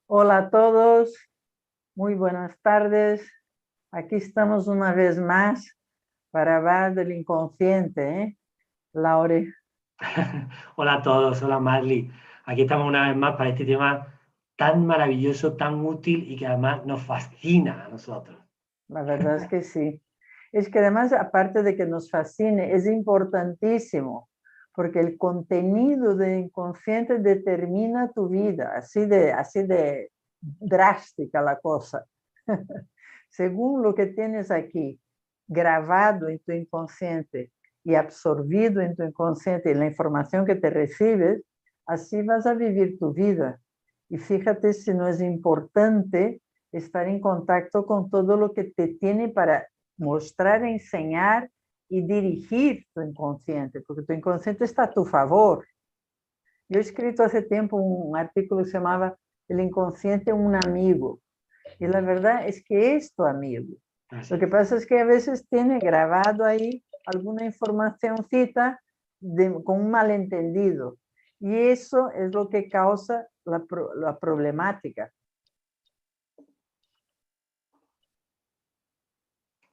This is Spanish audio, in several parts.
Hola a todos, muy buenas tardes. Aquí estamos una vez más para hablar del inconsciente, ¿eh? Laure. Hola a todos, hola Marley. Aquí estamos una vez más para este tema tan maravilloso, tan útil y que además nos fascina a nosotros. La verdad es que sí. Es que además, aparte de que nos fascine, es importantísimo, porque el contenido del inconsciente determina tu vida, así de drástica la cosa. Según lo que tienes aquí grabado en tu inconsciente y absorbido en tu inconsciente y la información que te recibes, así vas a vivir tu vida. Y fíjate si no es importante estar en contacto con todo lo que te tiene para mostrar, enseñar y dirigir tu inconsciente, porque tu inconsciente está a tu favor. Yo he escrito hace tiempo un artículo que se llamaba El inconsciente un amigo. Y la verdad es que es tu amigo. Así Lo que es. pasa es que a veces tiene grabado ahí alguna informacióncita con un malentendido. Y eso es lo que causa la problemática.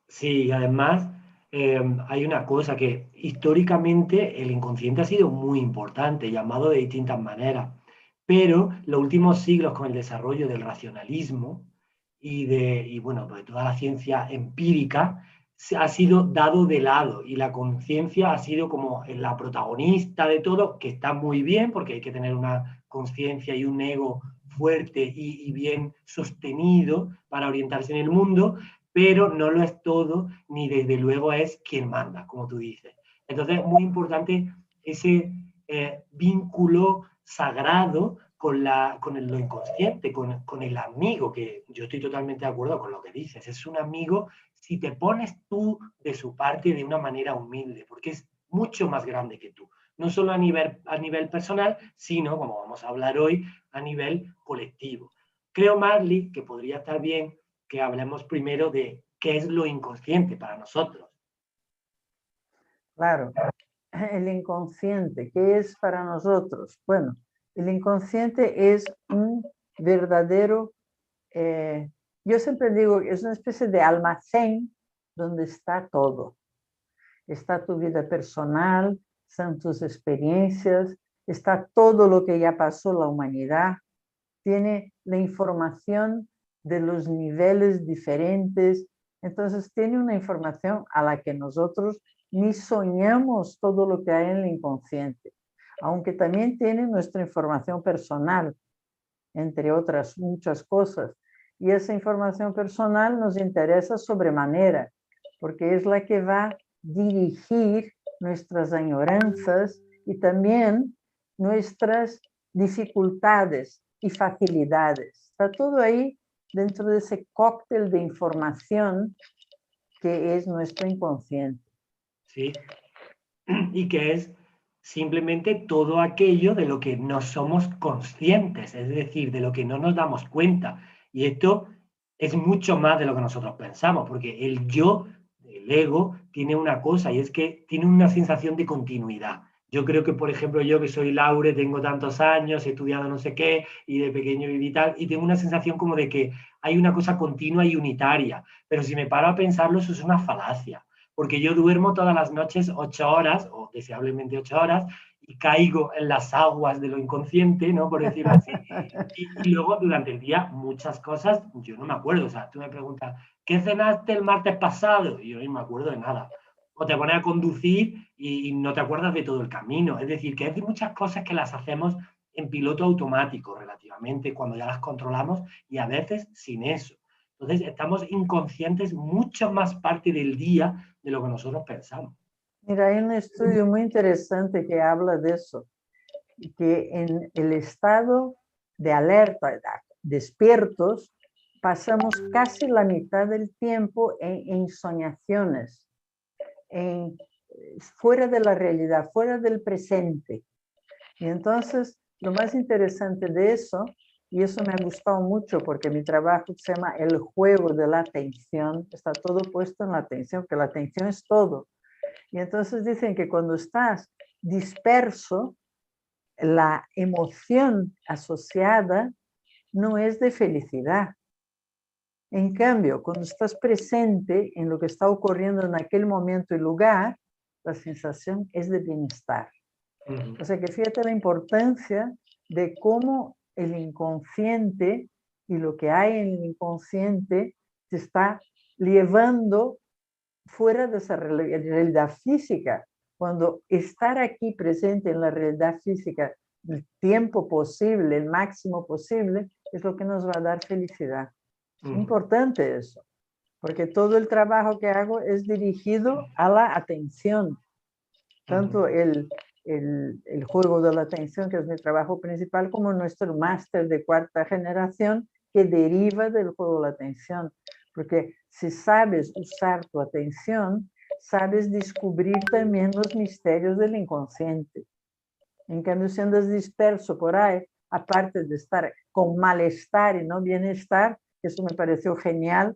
Sí, y además hay una cosa que históricamente el inconsciente ha sido muy importante, llamado de distintas maneras, pero los últimos siglos con el desarrollo del racionalismo y bueno, pues de toda la ciencia empírica se ha sido dado de lado y la conciencia ha sido como la protagonista de todo, que está muy bien porque hay que tener una conciencia y un ego fuerte y bien sostenido para orientarse en el mundo, pero no lo es todo, ni desde luego es quien manda, como tú dices. Entonces, es muy importante ese vínculo sagrado con lo inconsciente, con el amigo, que yo estoy totalmente de acuerdo con lo que dices. Es un amigo si te pones tú de su parte de una manera humilde, porque es mucho más grande que tú. No solo a nivel personal, sino, como vamos a hablar hoy, a nivel colectivo. Creo, Marley, que podría estar bien que hablemos primero de qué es lo inconsciente para nosotros. Claro, el inconsciente, ¿qué es para nosotros? Bueno, el inconsciente es un verdadero, yo siempre digo, es una especie de almacén donde está todo. Está tu vida personal, están tus experiencias, está todo lo que ya pasó la humanidad, tiene la información de los niveles diferentes, entonces tiene una información a la que nosotros ni soñamos todo lo que hay en el inconsciente, aunque también tiene nuestra información personal, entre otras muchas cosas. Y esa información personal nos interesa sobremanera, porque es la que va a dirigir nuestras añoranzas y también nuestras dificultades y facilidades. Está todo ahí dentro de ese cóctel de información que es nuestro inconsciente. ¿Sí? Y que es simplemente todo aquello de lo que no somos conscientes, es decir, de lo que no nos damos cuenta. Y esto es mucho más de lo que nosotros pensamos, porque el yo, el ego, tiene una cosa y es que tiene una sensación de continuidad. Yo creo que, por ejemplo, yo que soy Laure, tengo tantos años, he estudiado no sé qué, y de pequeño viví tal, y tengo una sensación como de que hay una cosa continua y unitaria. Pero si me paro a pensarlo, eso es una falacia, porque yo duermo todas las noches 8 horas, o deseablemente 8 horas, y caigo en las aguas de lo inconsciente, ¿no? Por decirlo así. Y luego durante el día muchas cosas yo no me acuerdo. O sea, tú me preguntas, ¿qué cenaste el martes pasado? Y yo no me acuerdo de nada. O te pones a conducir y no te acuerdas de todo el camino. Es decir, que hay muchas cosas que las hacemos en piloto automático relativamente cuando ya las controlamos y a veces sin eso. Entonces estamos inconscientes mucho más parte del día de lo que nosotros pensamos. Mira, hay un estudio muy interesante que habla de eso, que en el estado de alerta, despiertos, pasamos casi la mitad del tiempo en soñaciones, en, fuera de la realidad, fuera del presente. Y entonces, lo más interesante de eso, y eso me ha gustado mucho porque mi trabajo se llama el juego de la atención, está todo puesto en la atención, que la atención es todo. Y entonces dicen que cuando estás disperso, la emoción asociada no es de felicidad. En cambio, cuando estás presente en lo que está ocurriendo en aquel momento y lugar, la sensación es de bienestar. O sea que fíjate la importancia de cómo el inconsciente y lo que hay en el inconsciente te está llevando fuera de esa realidad física. Cuando estar aquí presente en la realidad física el tiempo posible, el máximo posible, es lo que nos va a dar felicidad. Es importante eso, porque todo el trabajo que hago es dirigido a la atención. Tanto el juego de la atención, que es mi trabajo principal, como nuestro máster de 4ª generación, que deriva del juego de la atención. Porque si sabes usar tu atención, sabes descubrir también los misterios del inconsciente. En cambio, si andas disperso por ahí, aparte de estar con malestar y no bienestar, eso me pareció genial,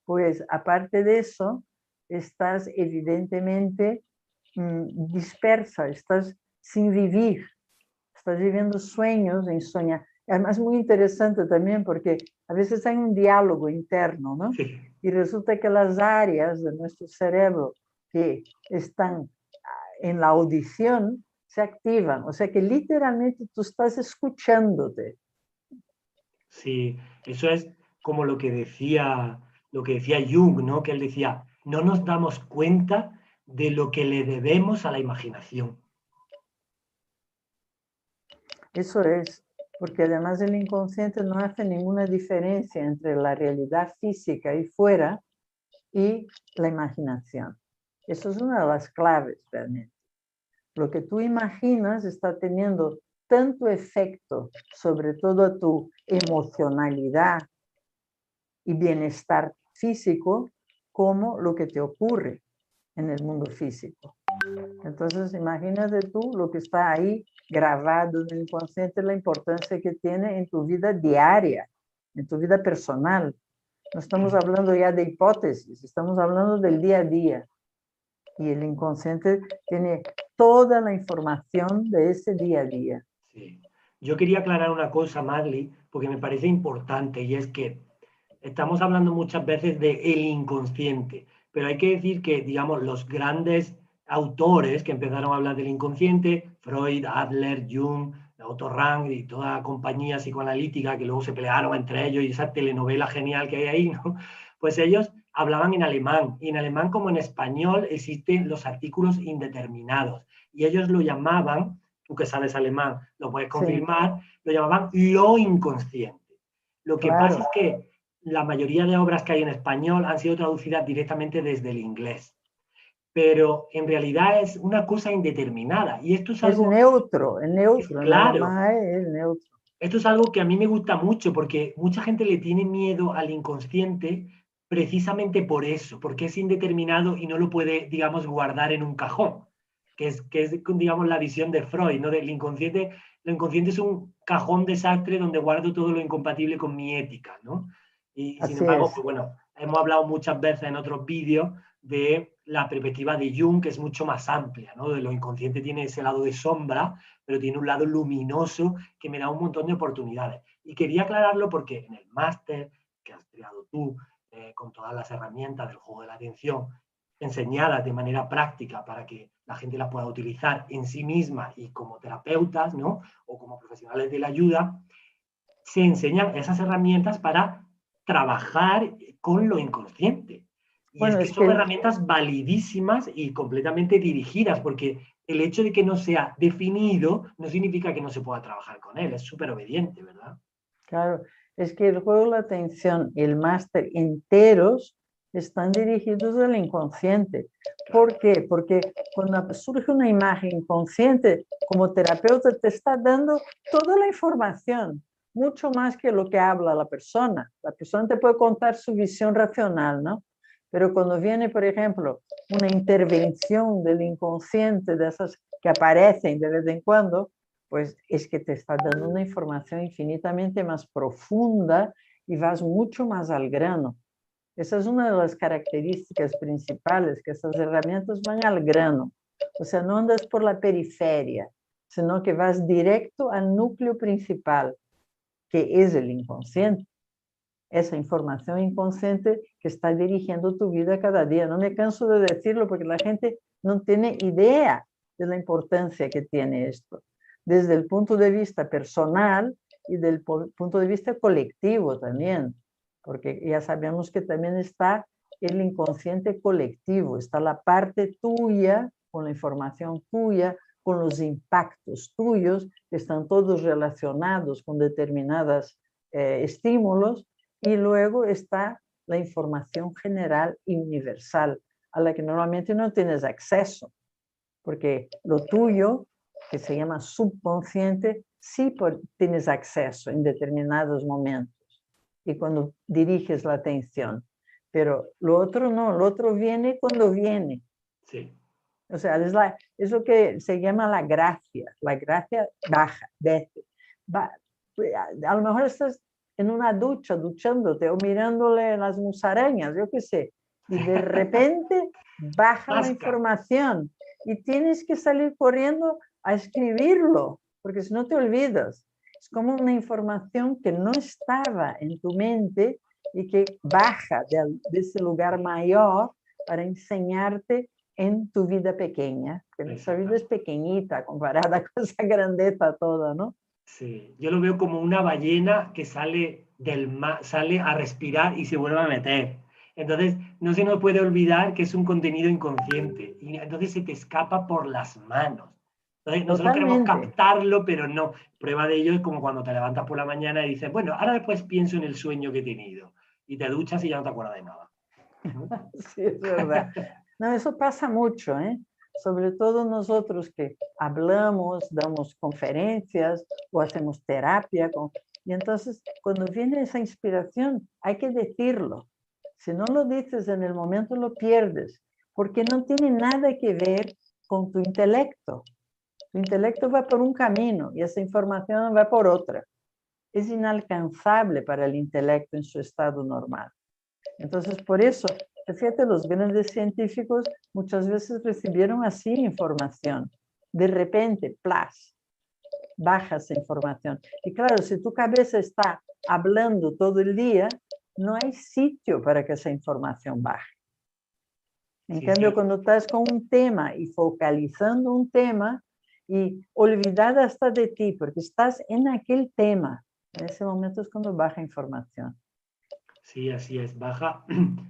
pues aparte de eso, estás evidentemente dispersa, estás sin vivir, estás viviendo sueños, insomnia. Además, muy interesante también porque a veces hay un diálogo interno, ¿no? Sí. Y resulta que las áreas de nuestro cerebro que están en la audición se activan. O sea que literalmente tú estás escuchándote. Sí, eso es como lo que decía Jung, ¿no? Que él decía, no nos damos cuenta de lo que le debemos a la imaginación. Eso es, porque además el inconsciente no hace ninguna diferencia entre la realidad física y fuera y la imaginación. Eso es una de las claves realmente. Lo que tú imaginas está teniendo tanto efecto sobre toda tu emocionalidad y bienestar físico como lo que te ocurre en el mundo físico. Entonces, imagínate tú lo que está ahí grabado en el inconsciente, la importancia que tiene en tu vida diaria, en tu vida personal. No estamos hablando ya de hipótesis, estamos hablando del día a día. Y el inconsciente tiene toda la información de ese día a día. Sí. Yo quería aclarar una cosa, Magli, porque me parece importante, y es que estamos hablando muchas veces de el inconsciente, pero hay que decir que, digamos, los grandes autores que empezaron a hablar del inconsciente, Freud, Adler, Jung, Otto Rank y toda la compañía psicoanalítica que luego se pelearon entre ellos y esa telenovela genial que hay ahí, ¿no? Pues ellos hablaban en alemán, y en alemán como en español existen los artículos indeterminados, y ellos lo llamaban, tú que sabes alemán lo puedes confirmar, sí, lo llamaban lo inconsciente. Lo que pasa es que la mayoría de obras que hay en español han sido traducidas directamente desde el inglés, pero en realidad es una cosa indeterminada. Y esto es algo... Es neutro, Claro. Es neutro. Esto es algo que a mí me gusta mucho porque mucha gente le tiene miedo al inconsciente precisamente por eso, porque es indeterminado y no lo puede, digamos, guardar en un cajón, que es digamos, la visión de Freud, ¿no? Del inconsciente. Lo inconsciente es un cajón desastre donde guardo todo lo incompatible con mi ética, ¿no? Y sin embargo, pues bueno, hemos hablado muchas veces en otros vídeos de la perspectiva de Jung, que es mucho más amplia, ¿no? De lo inconsciente tiene ese lado de sombra, pero tiene un lado luminoso que me da un montón de oportunidades. Y quería aclararlo porque en el máster que has creado tú, con todas las herramientas del juego de la atención, enseñadas de manera práctica para que la gente las pueda utilizar en sí misma y como terapeutas, ¿no? O como profesionales de la ayuda, se enseñan esas herramientas para trabajar con lo inconsciente. Y bueno, es que son herramientas validísimas y completamente dirigidas, porque el hecho de que no sea definido no significa que no se pueda trabajar con él, es súper obediente, ¿verdad? Claro, es que el juego de la atención y el máster enteros están dirigidos al inconsciente. ¿Por qué? Porque cuando surge una imagen inconsciente, como terapeuta te está dando toda la información, mucho más que lo que habla la persona. La persona te puede contar su visión racional, ¿no? Pero cuando viene, por ejemplo, una intervención del inconsciente, de esas que aparecen de vez en cuando, pues es que te está dando una información infinitamente más profunda y vas mucho más al grano. Esa es una de las características principales, que estas herramientas van al grano. O sea, no andas por la periferia, sino que vas directo al núcleo principal, ¿qué es el inconsciente? Esa información inconsciente que está dirigiendo tu vida cada día. No me canso de decirlo porque la gente no tiene idea de la importancia que tiene esto, desde el punto de vista personal y del punto de vista colectivo también, porque ya sabemos que también está el inconsciente colectivo, está la parte tuya, con la información tuya, con los impactos tuyos, que están todos relacionados con determinados estímulos, y luego está la información general y universal, a la que normalmente no tienes acceso, porque lo tuyo, que se llama subconsciente, sí tienes acceso en determinados momentos y cuando diriges la atención, pero lo otro no, lo otro viene cuando viene. Sí. O sea, es lo que se llama la gracia baja, a lo mejor estás en una ducha, duchándote o mirándole las musarañas, yo qué sé, y de repente baja la información y tienes que salir corriendo a escribirlo, porque si no te olvidas. Es como una información que no estaba en tu mente y que baja de ese lugar mayor para enseñarte en tu vida pequeña, que nuestra vida es pequeñita comparada con esa grandeza toda, ¿no? Sí, yo lo veo como una ballena que sale del mar, sale a respirar y se vuelve a meter. Entonces, no se nos puede olvidar que es un contenido inconsciente y entonces se te escapa por las manos. Entonces, nosotros queremos captarlo, pero no. Prueba de ello es como cuando te levantas por la mañana y dices, bueno, ahora después pienso en el sueño que he tenido. Y te duchas y ya no te acuerdas de nada. Sí, es verdad. No, eso pasa mucho, ¿eh? Sobre todo nosotros que hablamos, damos conferencias o hacemos terapia. Y entonces, cuando viene esa inspiración, hay que decirlo. Si no lo dices en el momento, lo pierdes, porque no tiene nada que ver con tu intelecto. Tu intelecto va por un camino y esa información va por otra. Es inalcanzable para el intelecto en su estado normal. Entonces, por eso, fíjate, los grandes científicos muchas veces recibieron así información. De repente, ¡plas!, baja esa información. Y claro, si tu cabeza está hablando todo el día, no hay sitio para que esa información baje. En cambio, cuando estás con un tema y focalizando un tema y olvidada hasta de ti, porque estás en aquel tema, en ese momento es cuando baja información. Sí, así es. Baja,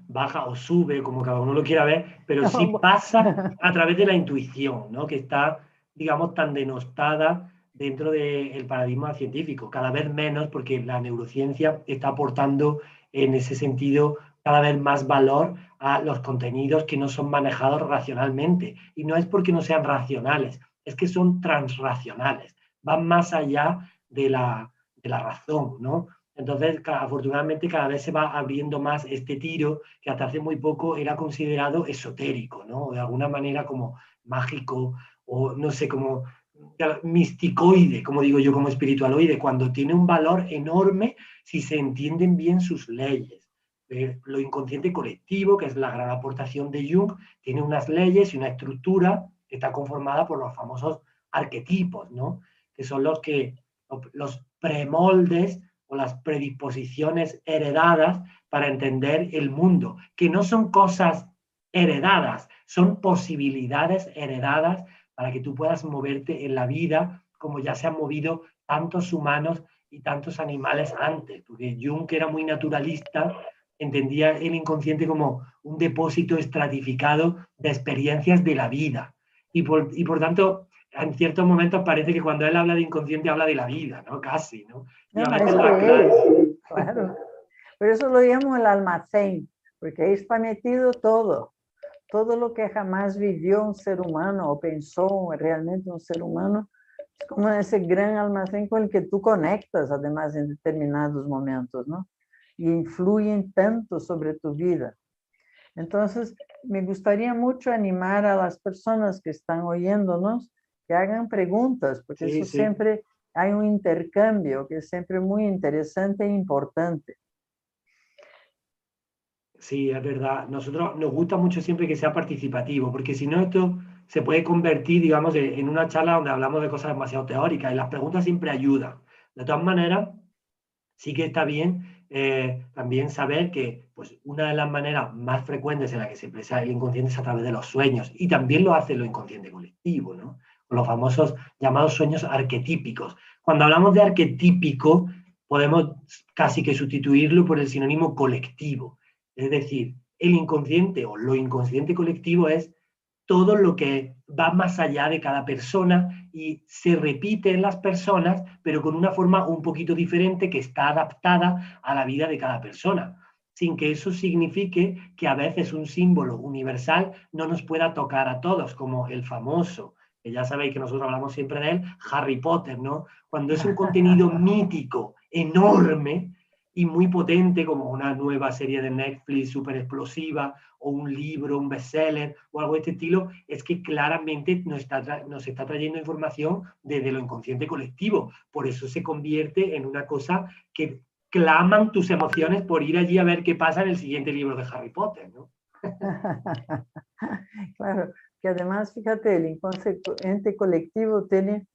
baja o sube, como cada uno lo quiera ver, pero sí pasa a través de la intuición, ¿no? Que está, digamos, tan denostada dentro del paradigma científico. Cada vez menos, porque la neurociencia está aportando en ese sentido cada vez más valor a los contenidos que no son manejados racionalmente. Y no es porque no sean racionales, es que son transracionales. Van más allá de la razón, ¿no? Entonces, afortunadamente, cada vez se va abriendo más este tiro que hasta hace muy poco era considerado esotérico, ¿no? De alguna manera como mágico o no sé, como misticoide, como digo yo, como espiritualoide, cuando tiene un valor enorme si se entienden bien sus leyes. Lo inconsciente colectivo, que es la gran aportación de Jung, tiene unas leyes y una estructura que está conformada por los famosos arquetipos, ¿no? Que son los premoldes o las predisposiciones heredadas para entender el mundo, que no son cosas heredadas, son posibilidades heredadas para que tú puedas moverte en la vida como ya se han movido tantos humanos y tantos animales antes, porque Jung, que era muy naturalista, entendía el inconsciente como un depósito estratificado de experiencias de la vida. Y por tanto, en ciertos momentos parece que cuando él habla de inconsciente habla de la vida, ¿no? Casi, ¿no? No, eso es, claro. Por eso lo llamo el almacén, porque ahí está metido todo. Todo lo que jamás vivió un ser humano o pensó realmente un ser humano, es como ese gran almacén con el que tú conectas, además, en determinados momentos, ¿no? Y influyen tanto sobre tu vida. Entonces, me gustaría mucho animar a las personas que están oyéndonos que hagan preguntas, porque sí, eso siempre hay un intercambio que es siempre muy interesante e importante. Sí, es verdad. Nosotros nos gusta mucho siempre que sea participativo, porque si no esto se puede convertir, digamos, en una charla donde hablamos de cosas demasiado teóricas y las preguntas siempre ayudan. De todas maneras, Sí que está bien también saber que pues, una de las maneras más frecuentes en la que se expresa el inconsciente es a través de los sueños, y también lo hace lo inconsciente colectivo, ¿no? Con los famosos llamados sueños arquetípicos. Cuando hablamos de arquetípico, podemos casi que sustituirlo por el sinónimo colectivo. Es decir, el inconsciente o lo inconsciente colectivo es todo lo que va más allá de cada persona y se repite en las personas, pero con una forma un poquito diferente que está adaptada a la vida de cada persona, sin que eso signifique que a veces un símbolo universal no nos pueda tocar a todos, como el famoso, que ya sabéis que nosotros hablamos siempre de él, Harry Potter, ¿no? Cuando es un contenido mítico, enorme y muy potente, como una nueva serie de Netflix súper explosiva, o un libro, un bestseller o algo de este estilo, es que claramente nos está trayendo información desde lo inconsciente colectivo. Por eso se convierte en una cosa que claman tus emociones por ir allí a ver qué pasa en el siguiente libro de Harry Potter, ¿no? Claro, que además, fíjate, el inconsciente colectivo tiene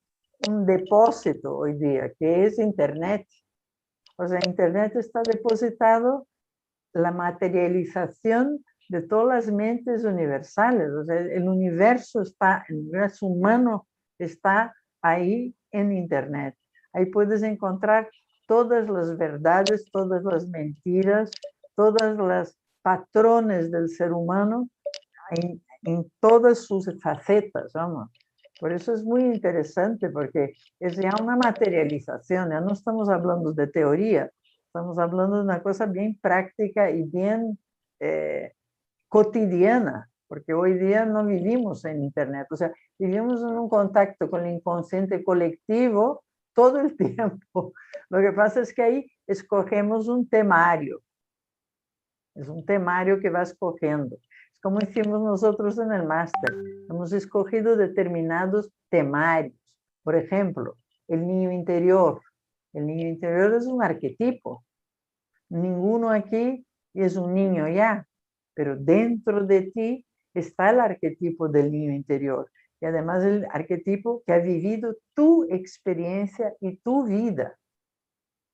un depósito hoy día, que es Internet. O sea, Internet está depositado la materialización de todas las mentes universales. O sea, el universo humano está ahí en Internet. Ahí puedes encontrar todas las verdades, todas las mentiras, todas las patrones del ser humano en todas sus facetas, vamos. Por eso es muy interesante, porque es ya una materialización, ya no estamos hablando de teoría, estamos hablando de una cosa bien práctica y bien cotidiana, porque hoy día no vivimos en Internet, o sea, vivimos en un contacto con el inconsciente colectivo todo el tiempo. Lo que pasa es que ahí escogemos un temario, es un temario que va escogiendo. Es como hicimos nosotros en el máster, hemos escogido determinados temarios. Por ejemplo, el niño interior. El niño interior es un arquetipo. Ninguno aquí es un niño ya, pero dentro de ti está el arquetipo del niño interior. Y además el arquetipo que ha vivido tu experiencia y tu vida.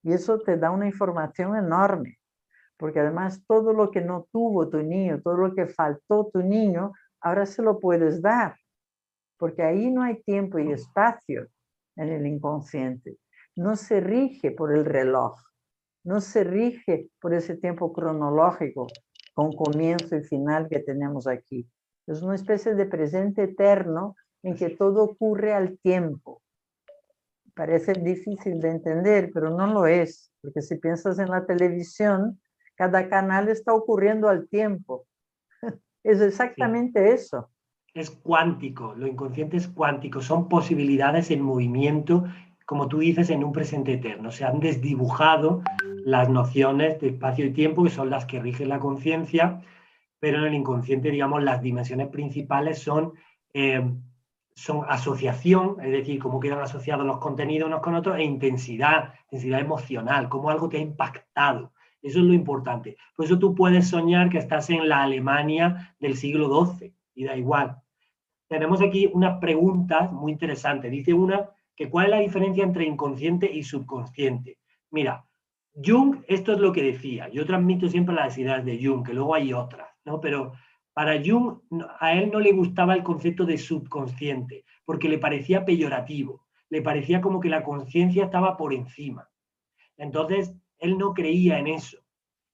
Y eso te da una información enorme, porque además todo lo que no tuvo tu niño, todo lo que faltó tu niño, ahora se lo puedes dar, porque ahí no hay tiempo y espacio en el inconsciente. No se rige por el reloj, no se rige por ese tiempo cronológico con comienzo y final que tenemos aquí. Es una especie de presente eterno en que todo ocurre al tiempo. Parece difícil de entender, pero no lo es, porque si piensas en la televisión, cada canal está ocurriendo al tiempo. Es exactamente eso. Es cuántico, lo inconsciente es cuántico, son posibilidades en movimiento, como tú dices, en un presente eterno. Se han desdibujado las nociones de espacio y tiempo, que son las que rigen la conciencia, pero en el inconsciente, digamos, las dimensiones principales son asociación, es decir, cómo quedan asociados los contenidos unos con otros, e intensidad emocional, cómo algo te ha impactado. Eso es lo importante. Por eso tú puedes soñar que estás en la Alemania del siglo XII, y da igual. Tenemos aquí unas preguntas muy interesantes. Dice una que ¿cuál es la diferencia entre inconsciente y subconsciente? Mira, Jung, esto es lo que decía. Yo transmito siempre las ideas de Jung, que luego hay otras, ¿no? Pero para Jung, a él no le gustaba el concepto de subconsciente, porque le parecía peyorativo, le parecía como que la conciencia estaba por encima. Entonces, él no creía en eso.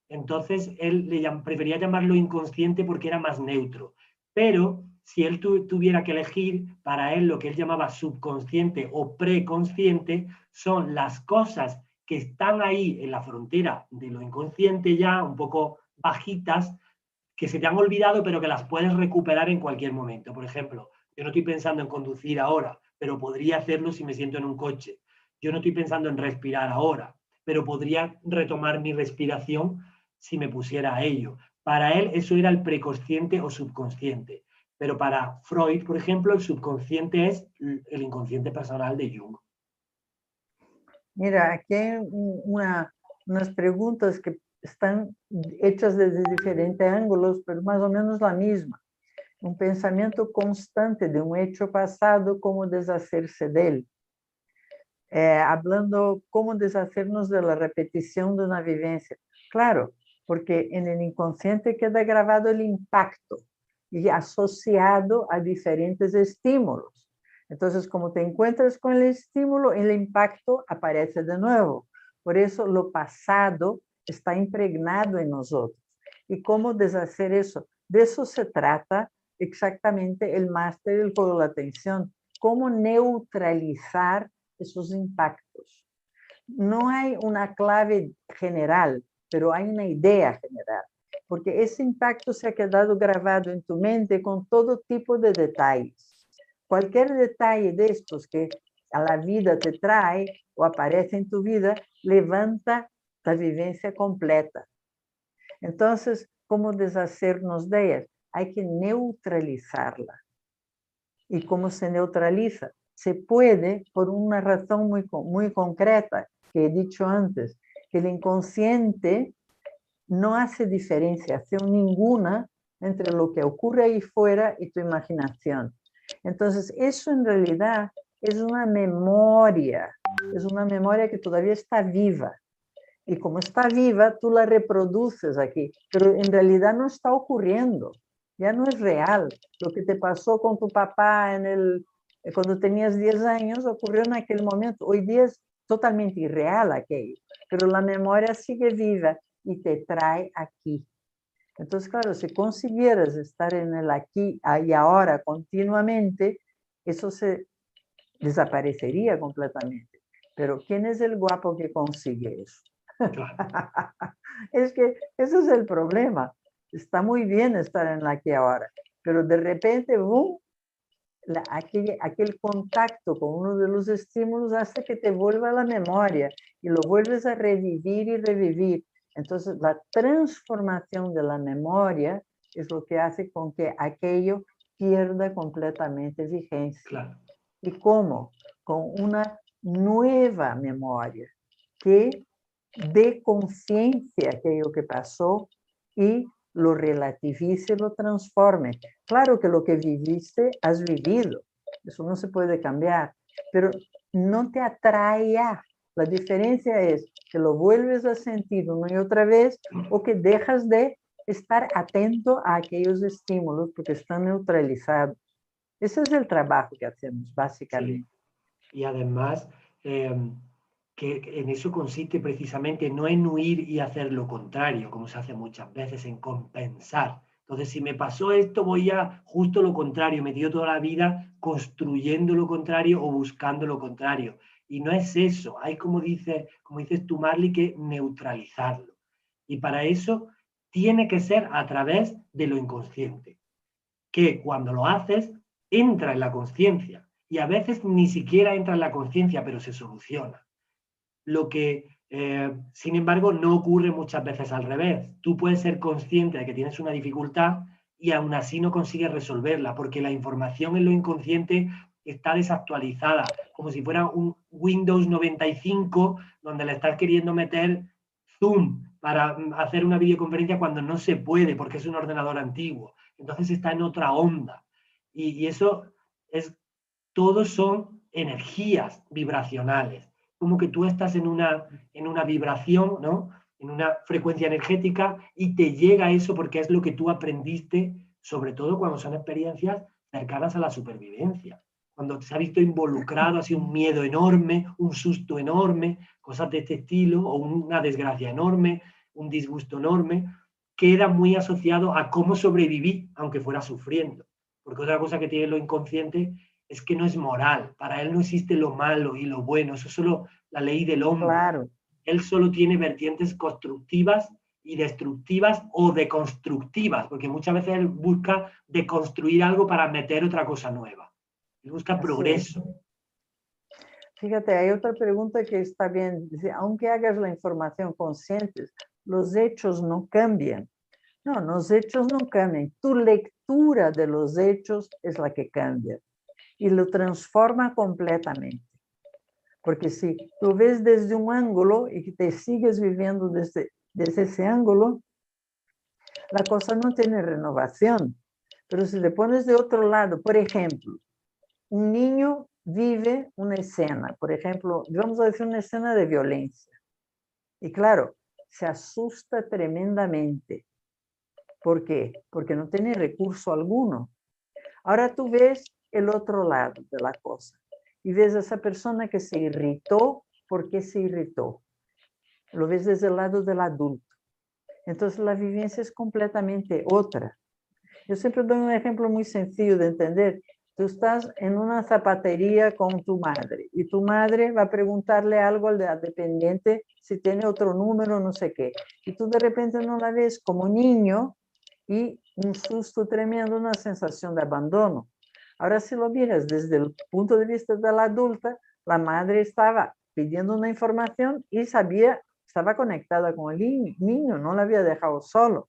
Entonces, él prefería llamarlo inconsciente porque era más neutro. Pero si él tuviera que elegir, para él lo que él llamaba subconsciente o preconsciente son las cosas que están ahí en la frontera de lo inconsciente ya, un poco bajitas, que se te han olvidado, pero que las puedes recuperar en cualquier momento. Por ejemplo, yo no estoy pensando en conducir ahora, pero podría hacerlo si me siento en un coche. Yo no estoy pensando en respirar ahora, pero podría retomar mi respiración si me pusiera a ello. Para él eso era el preconsciente o subconsciente. Pero para Freud, por ejemplo, el subconsciente es el inconsciente personal de Jung. Mira, aquí hay unas preguntas que están hechas desde diferentes ángulos, pero más o menos la misma. Un pensamiento constante de un hecho pasado, ¿cómo deshacerse de él? hablando cómo deshacernos de la repetición de una vivencia. Claro, porque en el inconsciente queda grabado el impacto y asociado a diferentes estímulos. Entonces, como te encuentras con el estímulo, el impacto aparece de nuevo. Por eso lo pasado está impregnado en nosotros. ¿Y cómo deshacer eso? De eso se trata exactamente el máster del juego de la atención. Cómo neutralizar esos impactos. No hay una clave general, pero hay una idea general, porque ese impacto se ha quedado grabado en tu mente con todo tipo de detalles. Cualquier detalle de estos que a la vida te trae o aparece en tu vida, levanta la vivencia completa. Entonces, ¿cómo deshacernos de ellas? Hay que neutralizarla. ¿Y cómo se neutraliza? Se puede por una razón muy concreta que he dicho antes, que el inconsciente no hace diferenciación ninguna entre lo que ocurre ahí fuera y tu imaginación. Entonces, eso en realidad es una memoria que todavía está viva. Y como está viva, tú la reproduces aquí, pero en realidad no está ocurriendo, ya no es real. Lo que te pasó con tu papá cuando tenías 10 años ocurrió en aquel momento. Hoy día es totalmente irreal aquello, pero la memoria sigue viva y te trae aquí. Entonces, claro, si consiguieras estar en el aquí y ahora continuamente, eso se desaparecería completamente. Pero ¿quién es el guapo que consigue eso? Claro. Es que ese es el problema. Está muy bien estar en la aquí ahora, pero de repente, boom, aquel contacto con uno de los estímulos hace que te vuelva a la memoria y lo vuelves a revivir y revivir. Entonces, la transformación de la memoria es lo que hace con que aquello pierda completamente vigencia. Claro. ¿Y cómo? Con una nueva memoria que dé conciencia aquello que pasó y lo relativice, lo transforme. Claro que lo que viviste, has vivido. Eso no se puede cambiar, pero no te atraiga. La diferencia es que lo vuelves a sentir una y otra vez o que dejas de estar atento a aquellos estímulos porque están neutralizados. Ese es el trabajo que hacemos, básicamente. Sí. Y además, que en eso consiste precisamente no en huir y hacer lo contrario, como se hace muchas veces, en compensar. Entonces, si me pasó esto, voy a justo lo contrario, me tiro toda la vida construyendo lo contrario o buscando lo contrario. Y no es eso, hay como dices tú, Marley, que neutralizarlo. Y para eso tiene que ser a través de lo inconsciente, que cuando lo haces, entra en la conciencia. Y a veces ni siquiera entra en la conciencia, pero se soluciona. Lo que, sin embargo, no ocurre muchas veces al revés. Tú puedes ser consciente de que tienes una dificultad y aún así no consigues resolverla, porque la información en lo inconsciente está desactualizada, como si fuera un Windows 95 donde le estás queriendo meter Zoom para hacer una videoconferencia cuando no se puede, porque es un ordenador antiguo. Entonces está en otra onda. Y eso es, todos son energías vibracionales, como que tú estás en una vibración, ¿no? En una frecuencia energética y te llega eso porque es lo que tú aprendiste, sobre todo cuando son experiencias cercanas a la supervivencia. Cuando se ha visto involucrado así un miedo enorme, un susto enorme, cosas de este estilo, o una desgracia enorme, un disgusto enorme, queda muy asociado a cómo sobreviví, aunque fuera sufriendo. Porque otra cosa que tiene lo inconsciente es que no es moral. Para él no existe lo malo y lo bueno. Eso es solo la ley del hombre. Claro. Él solo tiene vertientes constructivas y destructivas o deconstructivas, porque muchas veces él busca deconstruir algo para meter otra cosa nueva. Él busca Así progreso. Fíjate, hay otra pregunta que está bien. Dice, aunque hagas la información consciente, los hechos no cambian. No, los hechos no cambian. Tu lectura de los hechos es la que cambia y lo transforma completamente. Porque si tú ves desde un ángulo y te sigues viviendo desde ese ángulo, la cosa no tiene renovación. Pero si le pones de otro lado, por ejemplo, un niño vive una escena, por ejemplo, vamos a decir una escena de violencia. Y claro, se asusta tremendamente. ¿Por qué? Porque no tiene recurso alguno. Ahora tú ves el otro lado de la cosa y ves a esa persona que se irritó. ¿Por qué se irritó? Lo ves desde el lado del adulto. Entonces la vivencia es completamente otra. Yo siempre doy un ejemplo muy sencillo de entender. Tú estás en una zapatería con tu madre y tu madre va a preguntarle algo al dependiente si tiene otro número, no sé qué. Y tú de repente no la ves como niño y un susto tremendo, una sensación de abandono. Ahora, si lo miras desde el punto de vista de la adulta, la madre estaba pidiendo una información y sabía, estaba conectada con el niño, no la había dejado solo.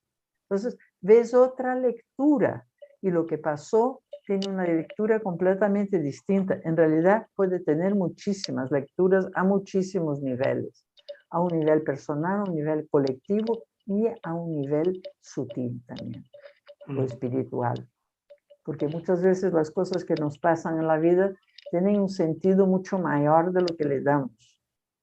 Entonces, ves otra lectura y lo que pasó tiene una lectura completamente distinta. En realidad puede tener muchísimas lecturas a muchísimos niveles, a un nivel personal, a un nivel colectivo y a un nivel sutil también, o espiritual. Porque muchas veces las cosas que nos pasan en la vida tienen un sentido mucho mayor de lo que le damos.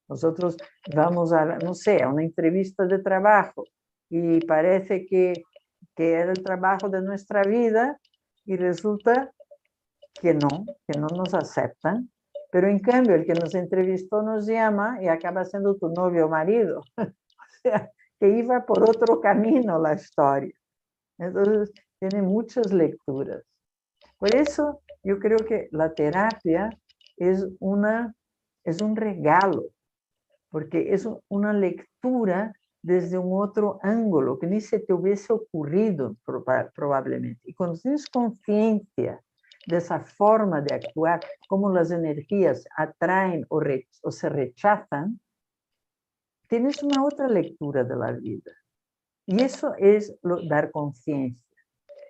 Nosotros vamos a, no sé, a una entrevista de trabajo y parece que era el trabajo de nuestra vida y resulta que no nos aceptan. Pero en cambio, el que nos entrevistó nos llama y acaba siendo tu novio o marido. O sea, que iba por otro camino la historia. Entonces, tiene muchas lecturas. Por eso, yo creo que la terapia es un regalo, porque es una lectura desde un otro ángulo que ni se te hubiese ocurrido probablemente. Y cuando tienes conciencia de esa forma de actuar, cómo las energías atraen o se rechazan, tienes una otra lectura de la vida. Y eso es dar conciencia.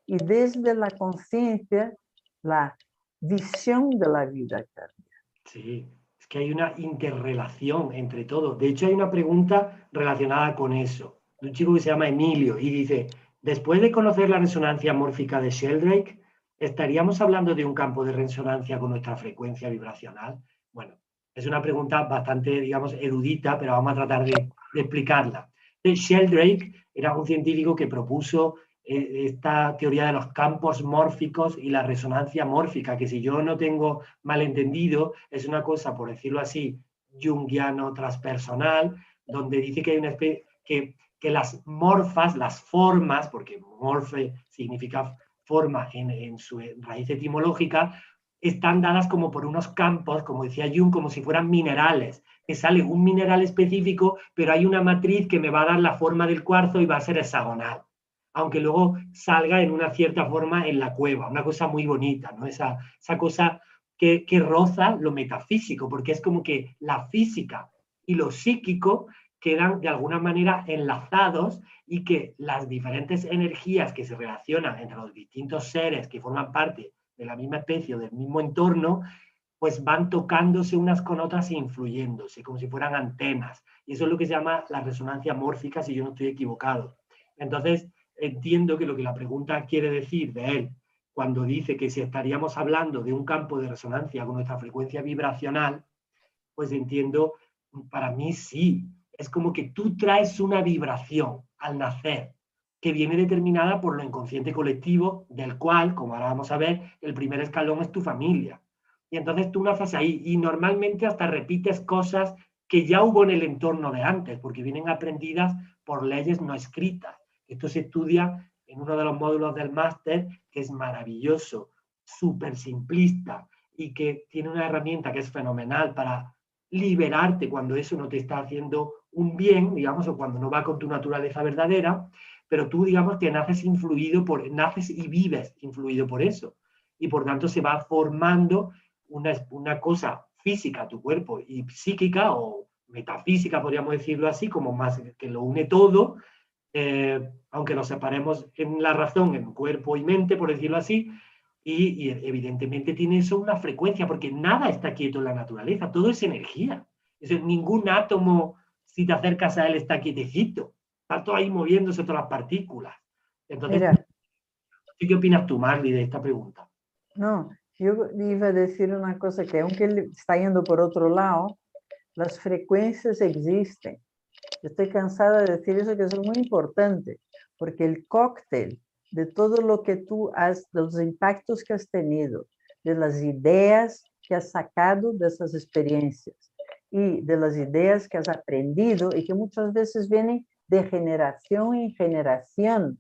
Y desde la conciencia, la visión de la vida cambia. Sí, es que hay una interrelación entre todo. De hecho, hay una pregunta relacionada con eso, de un chico que se llama Emilio y dice, después de conocer la resonancia mórfica de Sheldrake, ¿estaríamos hablando de un campo de resonancia con nuestra frecuencia vibracional? Bueno, es una pregunta bastante, digamos, erudita, pero vamos a tratar de explicarla. Sheldrake era un científico que propuso esta teoría de los campos mórficos y la resonancia mórfica, que si yo no tengo malentendido, es una cosa, por decirlo así, junguiano transpersonal, donde dice que hay una especie, que las morfas, las formas, porque morfe significa forma en su raíz etimológica, están dadas como por unos campos, como decía Jung, como si fueran minerales, que sale un mineral específico, pero hay una matriz que me va a dar la forma del cuarzo y va a ser hexagonal, aunque luego salga en una cierta forma en la cueva, una cosa muy bonita, ¿no? Esa cosa que roza lo metafísico, porque es como que la física y lo psíquico quedan de alguna manera enlazados y que las diferentes energías que se relacionan entre los distintos seres que forman parte de la misma especie o del mismo entorno, pues van tocándose unas con otras e influyéndose, como si fueran antenas. Y eso es lo que se llama la resonancia mórfica, si yo no estoy equivocado. Entonces, entiendo que lo que la pregunta quiere decir de él, cuando dice que si estaríamos hablando de un campo de resonancia con nuestra frecuencia vibracional, pues entiendo, para mí sí. Es como que tú traes una vibración al nacer que viene determinada por lo inconsciente colectivo, del cual, como ahora vamos a ver, el primer escalón es tu familia. Y entonces tú naces ahí y normalmente hasta repites cosas que ya hubo en el entorno de antes, porque vienen aprendidas por leyes no escritas. Esto se estudia en uno de los módulos del máster, que es maravilloso, súper simplista y que tiene una herramienta que es fenomenal para liberarte cuando eso no te está haciendo un bien, digamos, o cuando no va con tu naturaleza verdadera, pero tú, digamos, que naces y vives influido por eso. Y por tanto se va formando una cosa física, tu cuerpo, y psíquica o metafísica, podríamos decirlo así, como más que lo une todo, aunque lo separemos en la razón, en cuerpo y mente, por decirlo así, y evidentemente tiene eso una frecuencia, porque nada está quieto en la naturaleza, todo es energía. Es decir, ningún átomo, si te acercas a él, está quietecito. Está todo ahí moviéndose todas las partículas. Entonces, Mira, ¿qué opinas tú, Marley, de esta pregunta? no, Yo iba a decir una cosa que aunque él está yendo por otro lado, las frecuencias existen. Yo estoy cansada de decir eso, que es muy importante, porque el cóctel de todo lo que tú has, de los impactos que has tenido, de las ideas que has sacado de esas experiencias y de las ideas que has aprendido y que muchas veces vienen de generación en generación.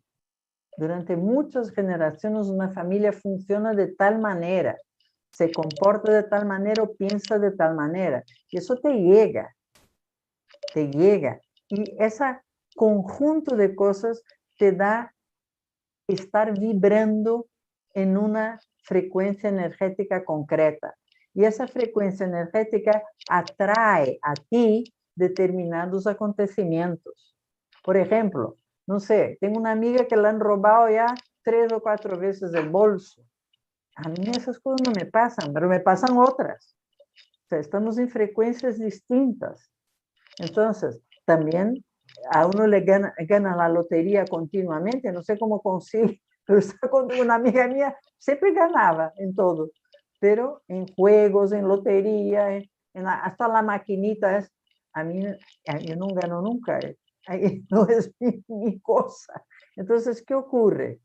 Durante muchas generaciones una familia funciona de tal manera, se comporta de tal manera o piensa de tal manera. Y eso te llega. Y ese conjunto de cosas te da estar vibrando en una frecuencia energética concreta. Y esa frecuencia energética atrae a ti determinados acontecimientos. Por ejemplo, no sé, tengo una amiga que le han robado ya 3 o 4 veces el bolso. A mí esas cosas no me pasan, pero me pasan otras. O sea, estamos en frecuencias distintas. Entonces, también a uno le gana la lotería continuamente, no sé cómo consigue, pero con una amiga mía siempre ganaba en todo, pero en juegos, en lotería, hasta la maquinita, a mí yo no gano nunca, no es mi cosa. Entonces, ¿qué ocurre?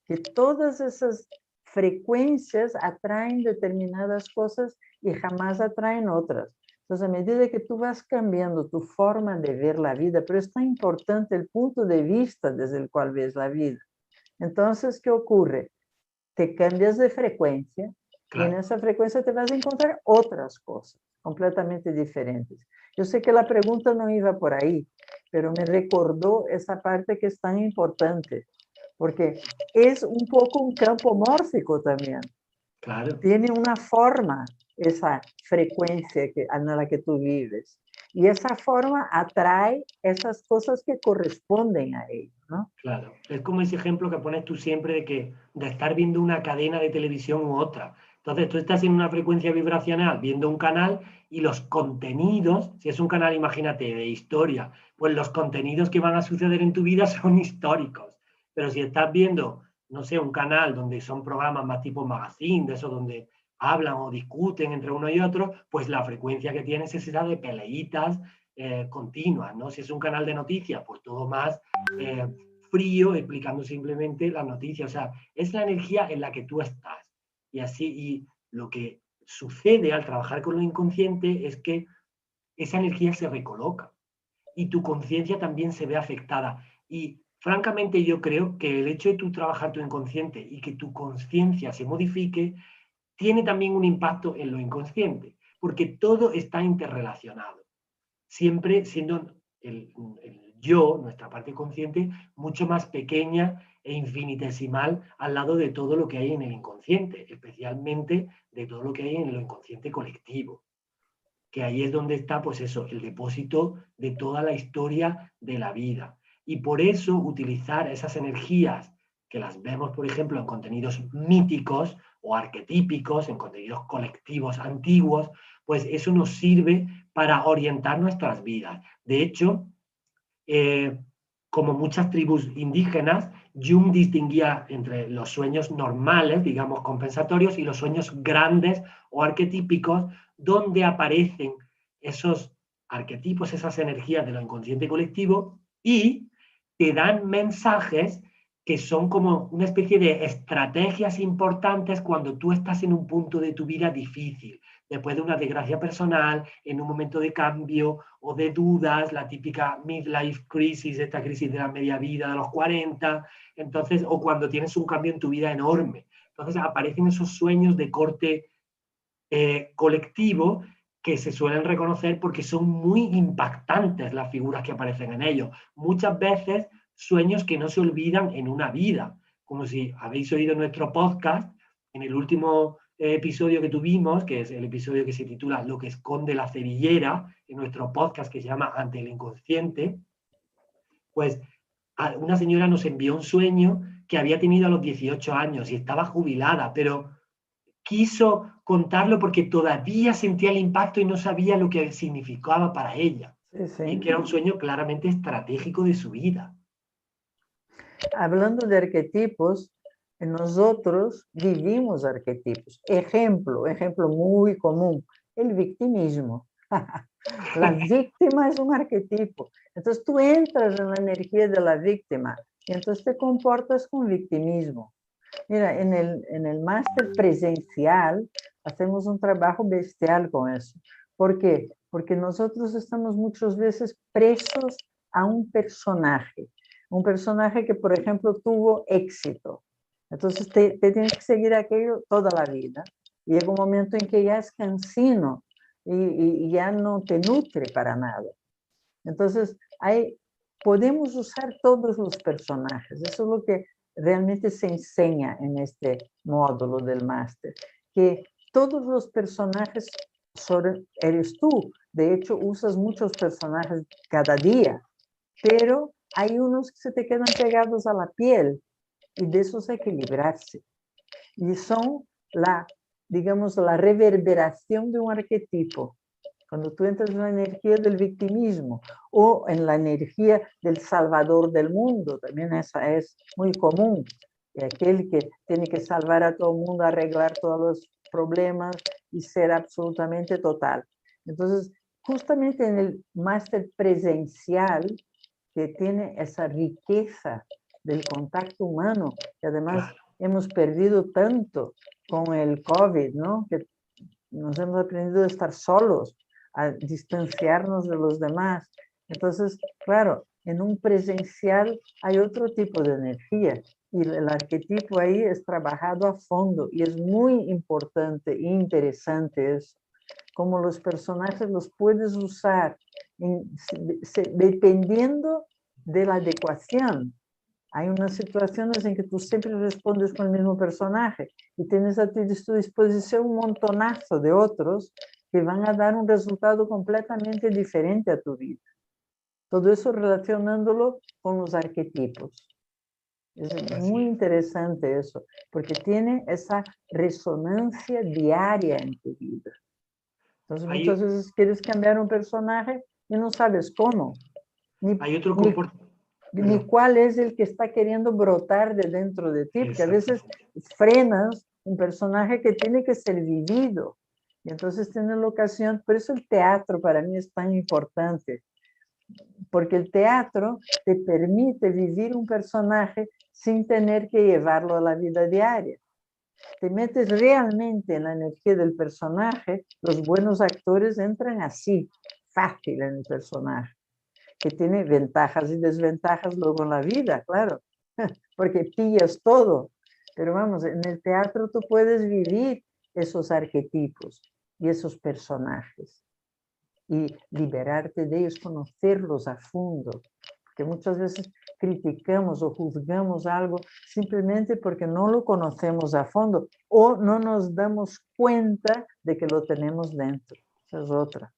Que todas esas frecuencias atraen determinadas cosas y jamás atraen otras. Entonces, a medida que tú vas cambiando tu forma de ver la vida, pero es tan importante el punto de vista desde el cual ves la vida. Entonces, ¿qué ocurre? Te cambias de frecuencia y en Claro. esa frecuencia te vas a encontrar otras cosas completamente diferentes. Yo sé que la pregunta no iba por ahí, pero me recordó esa parte que es tan importante, porque es un poco un campo mórfico también. Claro. Tiene una forma esa frecuencia en la que tú vives. Y esa forma atrae esas cosas que corresponden a ello, ¿no? Claro, es como ese ejemplo que pones tú siempre de estar viendo una cadena de televisión u otra. Entonces tú estás en una frecuencia vibracional viendo un canal y los contenidos, si es un canal, imagínate, de historia, pues los contenidos que van a suceder en tu vida son históricos. Pero si estás viendo, no sé, un canal donde son programas más tipo magazine, de eso donde hablan o discuten entre uno y otro, pues la frecuencia que tienes es esa de peleitas continuas, ¿no? Si es un canal de noticias, pues todo más eh, frío explicando simplemente la noticia. O sea, es la energía en la que tú estás. Y así, y lo que sucede al trabajar con lo inconsciente es que esa energía se recoloca y tu conciencia también se ve afectada. Y francamente yo creo que el hecho de tú trabajar tu inconsciente y que tu conciencia se modifique tiene también un impacto en lo inconsciente, porque todo está interrelacionado, siempre siendo el yo, nuestra parte consciente, mucho más pequeña e infinitesimal al lado de todo lo que hay en el inconsciente, especialmente de todo lo que hay en lo inconsciente colectivo, que ahí es donde está, pues eso, el depósito de toda la historia de la vida. Y por eso utilizar esas energías que las vemos, por ejemplo, en contenidos míticos o arquetípicos, en contenidos colectivos antiguos, pues eso nos sirve para orientar nuestras vidas. De hecho, como muchas tribus indígenas, Jung distinguía entre los sueños normales, digamos, compensatorios, y los sueños grandes o arquetípicos, donde aparecen esos arquetipos, esas energías de lo inconsciente colectivo, y te dan mensajes que son como una especie de estrategias importantes cuando tú estás en un punto de tu vida difícil, después de una desgracia personal, en un momento de cambio o de dudas, la típica midlife crisis, esta crisis de la media vida, de los 40, entonces, o cuando tienes un cambio en tu vida enorme. Entonces aparecen esos sueños de corte colectivo que se suelen reconocer porque son muy impactantes las figuras que aparecen en ellos. Muchas veces sueños que no se olvidan en una vida, como si habéis oído nuestro podcast, en el último episodio que tuvimos, que es el episodio que se titula Lo que esconde la cerillera, en nuestro podcast que se llama Ante el Inconsciente, pues una señora nos envió un sueño que había tenido a los 18 años y estaba jubilada, pero quiso contarlo porque todavía sentía el impacto y no sabía lo que significaba para ella. Sí, Y sí. que era un sueño claramente estratégico de su vida. Hablando de arquetipos, nosotros vivimos arquetipos. Ejemplo muy común, el victimismo. La víctima es un arquetipo. Entonces tú entras en la energía de la víctima y entonces te comportas con victimismo. Mira, en el máster presencial hacemos un trabajo bestial con eso. ¿Por qué? Porque nosotros estamos muchas veces presos a un personaje que, por ejemplo, tuvo éxito. Entonces te tienes que seguir aquello toda la vida. Y llega un momento en que ya es cansino y ya no te nutre para nada. Entonces, podemos usar todos los personajes. Eso es lo que realmente se enseña en este módulo del máster, que todos los personajes eres tú. De hecho, usas muchos personajes cada día, pero hay unos que se te quedan pegados a la piel y de esos hay que librarse. Y son digamos, la reverberación de un arquetipo. Cuando tú entras en la energía del victimismo o en la energía del salvador del mundo, también esa es muy común. Y aquel que tiene que salvar a todo el mundo, arreglar todos los problemas y ser absolutamente total. Entonces, justamente en el máster presencial, que tiene esa riqueza del contacto humano, que además hemos perdido tanto con el COVID, ¿no? Que nos hemos aprendido a estar solos, a distanciarnos de los demás. Entonces, claro, en un presencial hay otro tipo de energía y el arquetipo ahí es trabajado a fondo y es muy importante e interesante eso. Como los personajes los puedes usar dependiendo de la adecuación. Hay unas situaciones en que tú siempre respondes con el mismo personaje y tienes a tu disposición un montonazo de otros que van a dar un resultado completamente diferente a tu vida. Todo eso relacionándolo con los arquetipos. Es muy interesante eso, porque tiene esa resonancia diaria en tu vida. Entonces muchas veces quieres cambiar un personaje y no sabes cómo. Hay otro comportamiento. Ni cuál es el que está queriendo brotar de dentro de ti, porque a veces frenas un personaje que tiene que ser vivido. Y entonces tiene la ocasión, por eso el teatro para mí es tan importante, porque el teatro te permite vivir un personaje sin tener que llevarlo a la vida diaria. Te metes realmente en la energía del personaje, los buenos actores entran así, fácil en el personaje, que tiene ventajas y desventajas luego en la vida, claro, porque pillas todo. Pero vamos, en el teatro tú puedes vivir esos arquetipos y esos personajes y liberarte de ellos, conocerlos a fondo. Porque muchas veces criticamos o juzgamos algo simplemente porque no lo conocemos a fondo o no nos damos cuenta de que lo tenemos dentro. Esa es otra.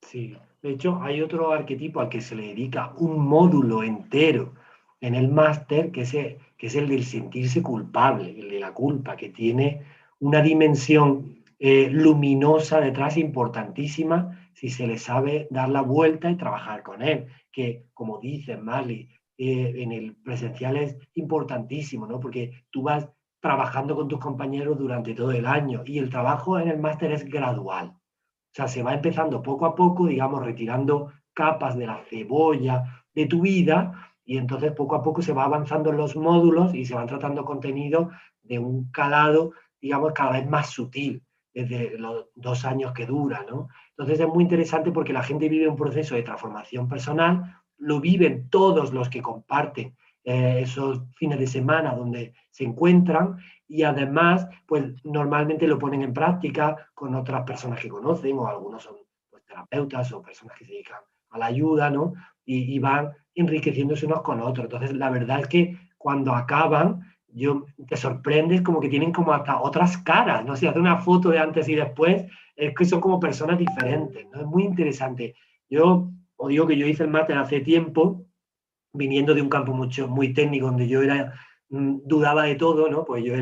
Sí, de hecho hay otro arquetipo al que se le dedica un módulo entero en el máster, que es el del sentirse culpable, el de la culpa, que tiene una dimensión luminosa detrás importantísima si se le sabe dar la vuelta y trabajar con él, que como dice Marley, en el presencial es importantísimo, ¿no? Porque tú vas trabajando con tus compañeros durante todo el año y el trabajo en el máster es gradual. O sea, se va empezando poco a poco, digamos, retirando capas de la cebolla de tu vida y entonces poco a poco se va avanzando en los módulos y se van tratando contenidos de un calado, digamos, cada vez más sutil desde los 2 años que dura, ¿no? Entonces es muy interesante porque la gente vive un proceso de transformación personal, lo viven todos los que comparten esos fines de semana donde se encuentran y además, pues normalmente lo ponen en práctica con otras personas que conocen o algunos son pues, terapeutas o personas que se dedican a la ayuda, ¿no? Y van enriqueciéndose unos con otros. Entonces, la verdad es que cuando acaban, te sorprendes como que tienen como hasta otras caras, ¿no? Si hace una foto de antes y después, es que son como personas diferentes, ¿no? Es muy interesante. Yo os digo que yo hice el máster hace tiempo, viniendo de un campo muy técnico donde yo dudaba de todo, ¿no? Pues yo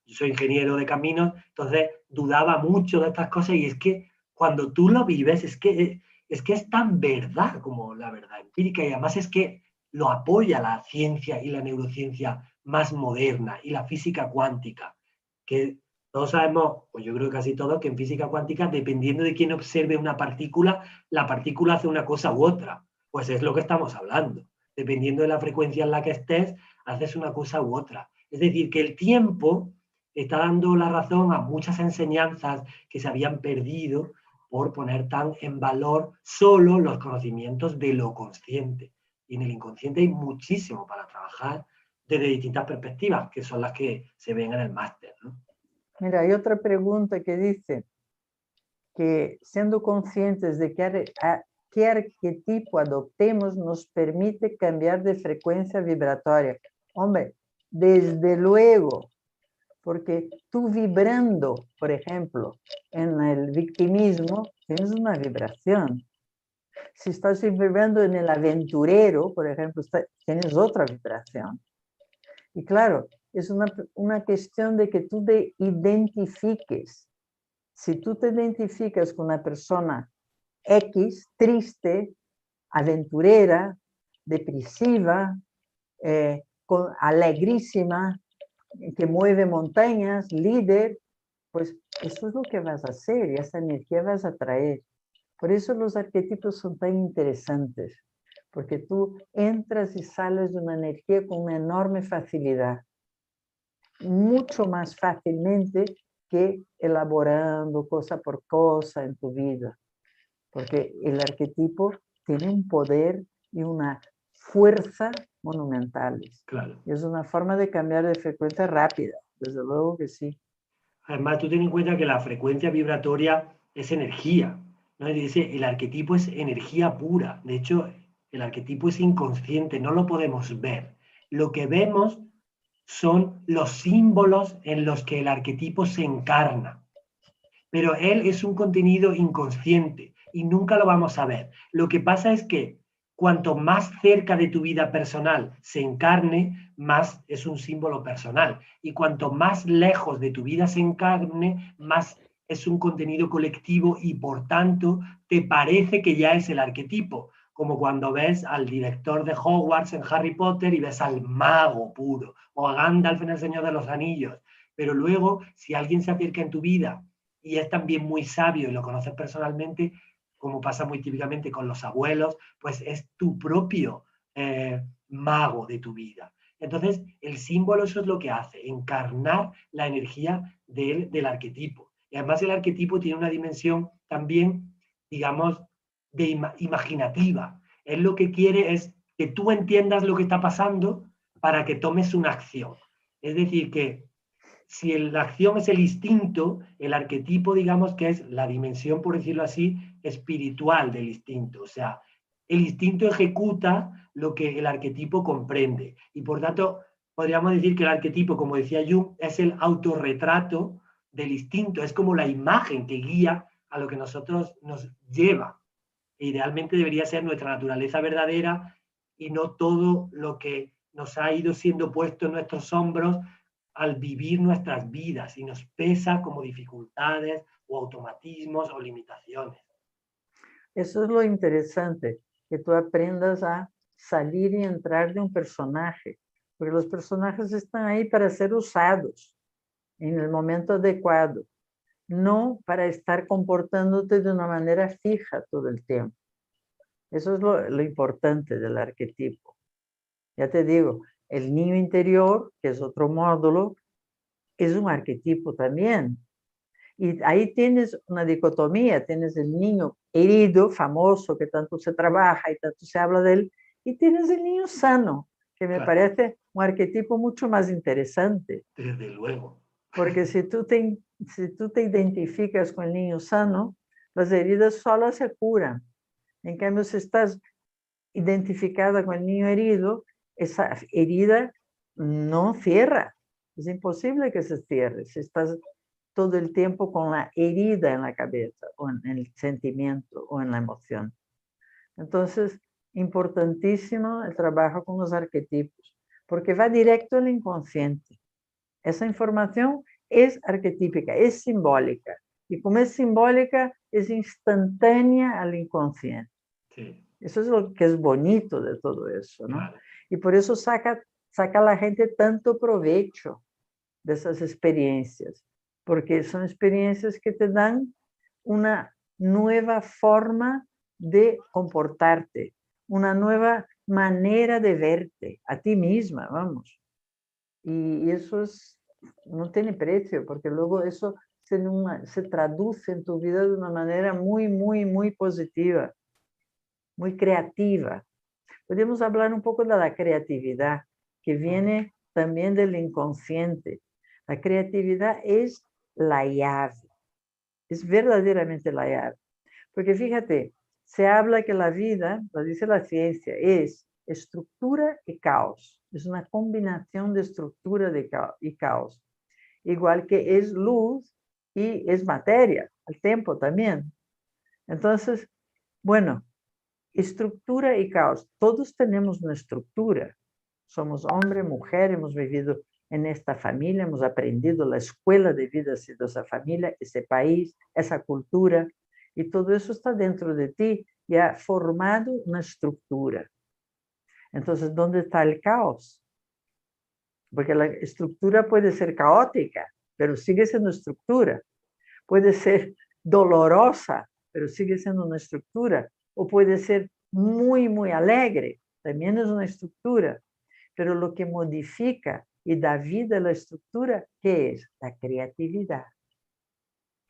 soy ingeniero de caminos, entonces dudaba mucho de estas cosas y es que cuando tú lo vives es que es tan verdad como la verdad empírica y además es que lo apoya la ciencia y la neurociencia más moderna, y la física cuántica, que todos sabemos, pues yo creo que casi todos, que en física cuántica, dependiendo de quién observe una partícula, la partícula hace una cosa u otra. Pues es lo que estamos hablando. Dependiendo de la frecuencia en la que estés, haces una cosa u otra. Es decir, que el tiempo está dando la razón a muchas enseñanzas que se habían perdido por poner tan en valor solo los conocimientos de lo consciente. Y en el inconsciente hay muchísimo para trabajar desde distintas perspectivas, que son las que se ven en el máster, ¿no? Mira, hay otra pregunta que dice que siendo conscientes de qué arquetipo adoptemos nos permite cambiar de frecuencia vibratoria. Hombre, desde luego, porque tú vibrando, por ejemplo, en el victimismo, tienes una vibración. Si estás vibrando en el aventurero, por ejemplo, tienes otra vibración. Y claro, es una cuestión de que tú te identifiques. Si tú te identificas con una persona X, triste, aventurera, depresiva, alegrísima, que mueve montañas, líder, pues eso es lo que vas a hacer y esa energía vas a traer. Por eso los arquetipos son tan interesantes, porque tú entras y sales de una energía con una enorme facilidad, mucho más fácilmente que elaborando cosa por cosa en tu vida, porque el arquetipo tiene un poder y una fuerza monumentales. Claro. Es una forma de cambiar de frecuencia rápida, desde luego que sí. Además, tú ten en cuenta que la frecuencia vibratoria es energía, ¿no? Dice, el arquetipo es energía pura. De hecho, el arquetipo es inconsciente, no lo podemos ver. Lo que vemos son los símbolos en los que el arquetipo se encarna. Pero él es un contenido inconsciente y nunca lo vamos a ver. Lo que pasa es que cuanto más cerca de tu vida personal se encarne, más es un símbolo personal. Y cuanto más lejos de tu vida se encarne, más es un contenido colectivo y por tanto te parece que ya es el arquetipo. Como cuando ves al director de Hogwarts en Harry Potter y ves al mago puro, o a Gandalf en El Señor de los Anillos. Pero luego, si alguien se acerca en tu vida y es también muy sabio y lo conoces personalmente, como pasa muy típicamente con los abuelos, pues es tu propio mago de tu vida. Entonces, el símbolo eso es lo que hace, encarnar la energía del arquetipo. Y además el arquetipo tiene una dimensión también, digamos, imaginativa. Él lo que quiere es que tú entiendas lo que está pasando para que tomes una acción. Es decir, que si la acción es el instinto, el arquetipo, digamos que es la dimensión, por decirlo así, espiritual del instinto. O sea, el instinto ejecuta lo que el arquetipo comprende. Y por tanto, podríamos decir que el arquetipo, como decía Jung, es el autorretrato del instinto, es como la imagen que guía a lo que nosotros nos lleva. E idealmente debería ser nuestra naturaleza verdadera y no todo lo que nos ha ido siendo puesto en nuestros hombros al vivir nuestras vidas y nos pesa como dificultades o automatismos o limitaciones. Eso es lo interesante, que tú aprendas a salir y entrar de un personaje, porque los personajes están ahí para ser usados en el momento adecuado, no para estar comportándote de una manera fija todo el tiempo. Eso es lo importante del arquetipo. Ya te digo, el niño interior, que es otro módulo, es un arquetipo también. Y ahí tienes una dicotomía, tienes el niño herido, famoso, que tanto se trabaja y tanto se habla de él, y tienes el niño sano, que me parece un arquetipo mucho más interesante. Desde luego. Porque si tú te identificas con el niño sano, las heridas solo se curan. En cambio, si estás identificada con el niño herido, esa herida no cierra. Es imposible que se cierre si estás todo el tiempo con la herida en la cabeza, o en el sentimiento, o en la emoción. Entonces, importantísimo el trabajo con los arquetipos, porque va directo al inconsciente. Esa información es arquetípica, es simbólica. Y como es simbólica, es instantánea al inconsciente. Sí. Eso es lo que es bonito de todo eso, ¿no? Claro. Y por eso saca saca la gente tanto provecho de esas experiencias, porque son experiencias que te dan una nueva forma de comportarte, una nueva manera de verte a ti misma, vamos. Y eso no tiene precio, porque luego eso se traduce en tu vida de una manera muy, muy, muy positiva, muy creativa. Podemos hablar un poco de la creatividad, que viene también del inconsciente. La creatividad es la llave, es verdaderamente la llave. Porque fíjate, se habla que la vida, lo dice la ciencia, es estructura y caos. Es una combinación de estructura y caos. Igual que es luz y es materia, al tiempo también. Entonces, bueno, estructura y caos. Todos tenemos una estructura. Somos hombre, mujer, hemos vivido en esta familia, hemos aprendido, la escuela de vida ha sido esa familia, ese país, esa cultura, y todo eso está dentro de ti y ha formado una estructura. Entonces, ¿dónde está el caos? Porque la estructura puede ser caótica, pero sigue siendo estructura. Puede ser dolorosa, pero sigue siendo una estructura. O puede ser muy, muy alegre, también es una estructura. Pero lo que modifica y da vida a la estructura, ¿qué es? La creatividad.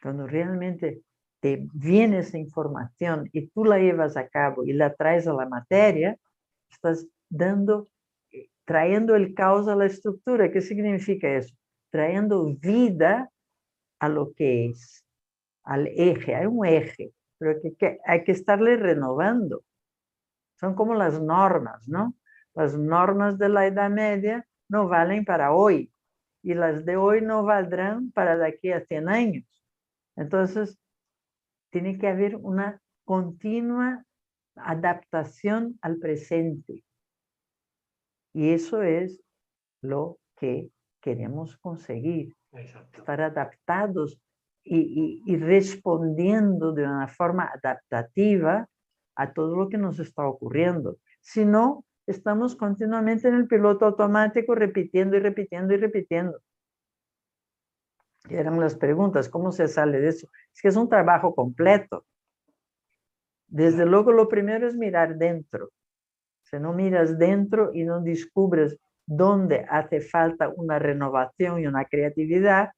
Cuando realmente te viene esa información y tú la llevas a cabo y la traes a la materia, estás trayendo el caos a la estructura. ¿Qué significa eso? Trayendo vida a lo que es, al eje. Hay un eje, pero hay que estarle renovando. Son como las normas, ¿no? Las normas de la Edad Media no valen para hoy y las de hoy no valdrán para de aquí a 100 años. Entonces, tiene que haber una continua adaptación al presente. Y eso es lo que queremos conseguir. Exacto. Estar adaptados y respondiendo de una forma adaptativa a todo lo que nos está ocurriendo. Si no, estamos continuamente en el piloto automático repitiendo y repitiendo y repitiendo. Y eran las preguntas, ¿cómo se sale de eso? Es que es un trabajo completo. Desde luego, lo primero es mirar dentro. Si no miras dentro y no descubres dónde hace falta una renovación y una creatividad,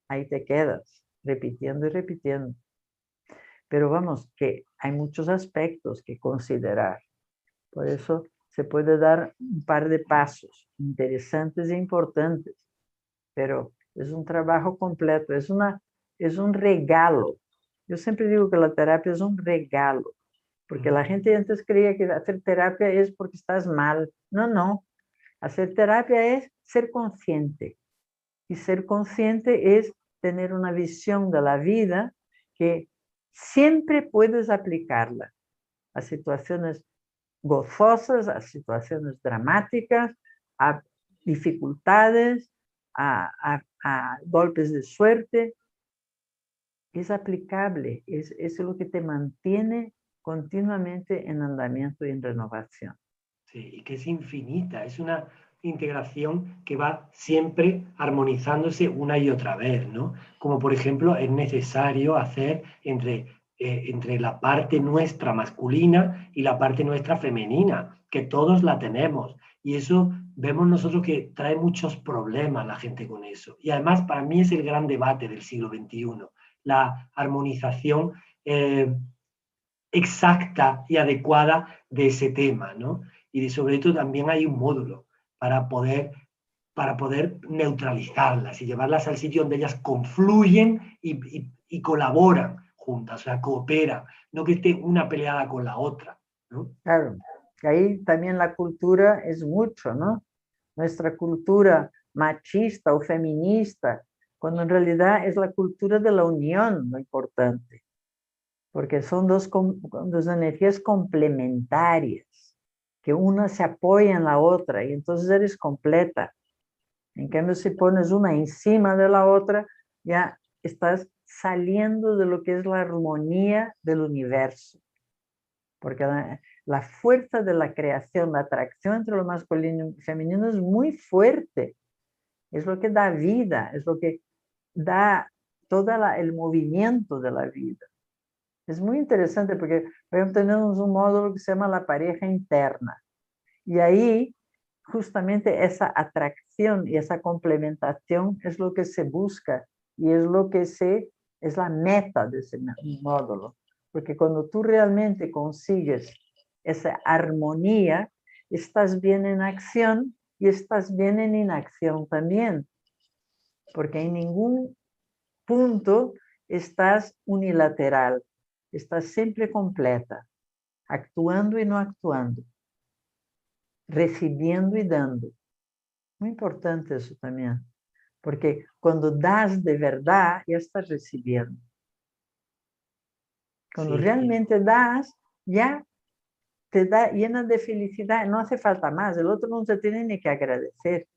ahí te quedas, repitiendo y repitiendo. Pero vamos, que hay muchos aspectos que considerar. Por eso se puede dar un par de pasos interesantes e importantes, pero es un trabajo completo, es un regalo. Yo siempre digo que la terapia es un regalo, porque la gente antes creía que hacer terapia es porque estás mal. No, no. Hacer terapia es ser consciente. Y ser consciente es tener una visión de la vida que siempre puedes aplicarla a situaciones gozosas, a situaciones dramáticas, a dificultades, a golpes de suerte. Es aplicable, es lo que te mantiene continuamente en andamiento y en renovación. Sí, y que es infinita, es una integración que va siempre armonizándose una y otra vez, ¿no? Como por ejemplo es necesario hacer entre la parte nuestra masculina y la parte nuestra femenina, que todos la tenemos. Y eso vemos nosotros que trae muchos problemas la gente con eso. Y además para mí es el gran debate del siglo XXI, la armonización exacta y adecuada de ese tema, ¿no? Y sobre todo también hay un módulo para poder neutralizarlas y llevarlas al sitio donde ellas confluyen y colaboran juntas, o sea, cooperan, no que esté una peleada con la otra, ¿no? Claro, ahí también la cultura es mucho, ¿no? Nuestra cultura machista o feminista, cuando en realidad es la cultura de la unión lo importante, porque son dos energías complementarias, que una se apoya en la otra y entonces eres completa. En cambio, si pones una encima de la otra, ya estás saliendo de lo que es la armonía del universo. Porque La fuerza de la creación, la atracción entre lo masculino y femenino es muy fuerte. Es lo que da vida, es lo que da todo el movimiento de la vida. Es muy interesante porque, por ejemplo, tenemos un módulo que se llama la pareja interna. Y ahí, justamente esa atracción y esa complementación es lo que se busca y es lo que es la meta de ese módulo. Porque cuando tú realmente consigues esa armonía, estás bien en acción y estás bien en inacción también. Porque en ningún punto estás unilateral, estás siempre completa, actuando y no actuando, recibiendo y dando. Muy importante eso también, porque cuando das de verdad, ya estás recibiendo. Cuando Sí, realmente das, ya te da llena de felicidad, no hace falta más, el otro no te tiene ni que agradecer.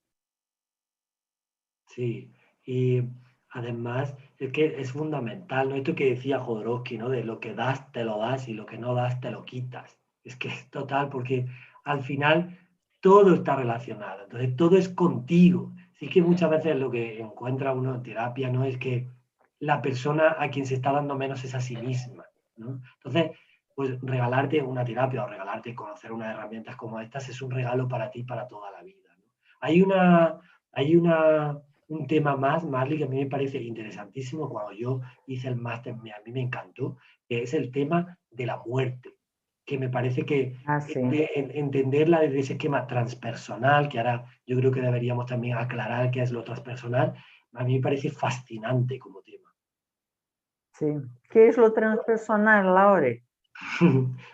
sí. Y además es que es fundamental, ¿no? Esto que decía Jodorowsky, ¿no? De lo que das, te lo das y lo que no das, te lo quitas. Es que es total, porque al final todo está relacionado, entonces todo es contigo. Sí que muchas veces lo que encuentra uno en terapia, ¿no? Es que la persona a quien se está dando menos es a sí misma, ¿no? Entonces, pues regalarte una terapia o regalarte conocer unas herramientas como estas es un regalo para ti para toda la vida, ¿no? Hay un tema más, Marley, que a mí me parece interesantísimo cuando yo hice el máster, a mí me encantó, que es el tema de la muerte, que me parece que Ah, sí. entenderla desde ese esquema transpersonal, que ahora yo creo que deberíamos también aclarar qué es lo transpersonal, a mí me parece fascinante como tema. Sí. ¿Qué es lo transpersonal, Laure?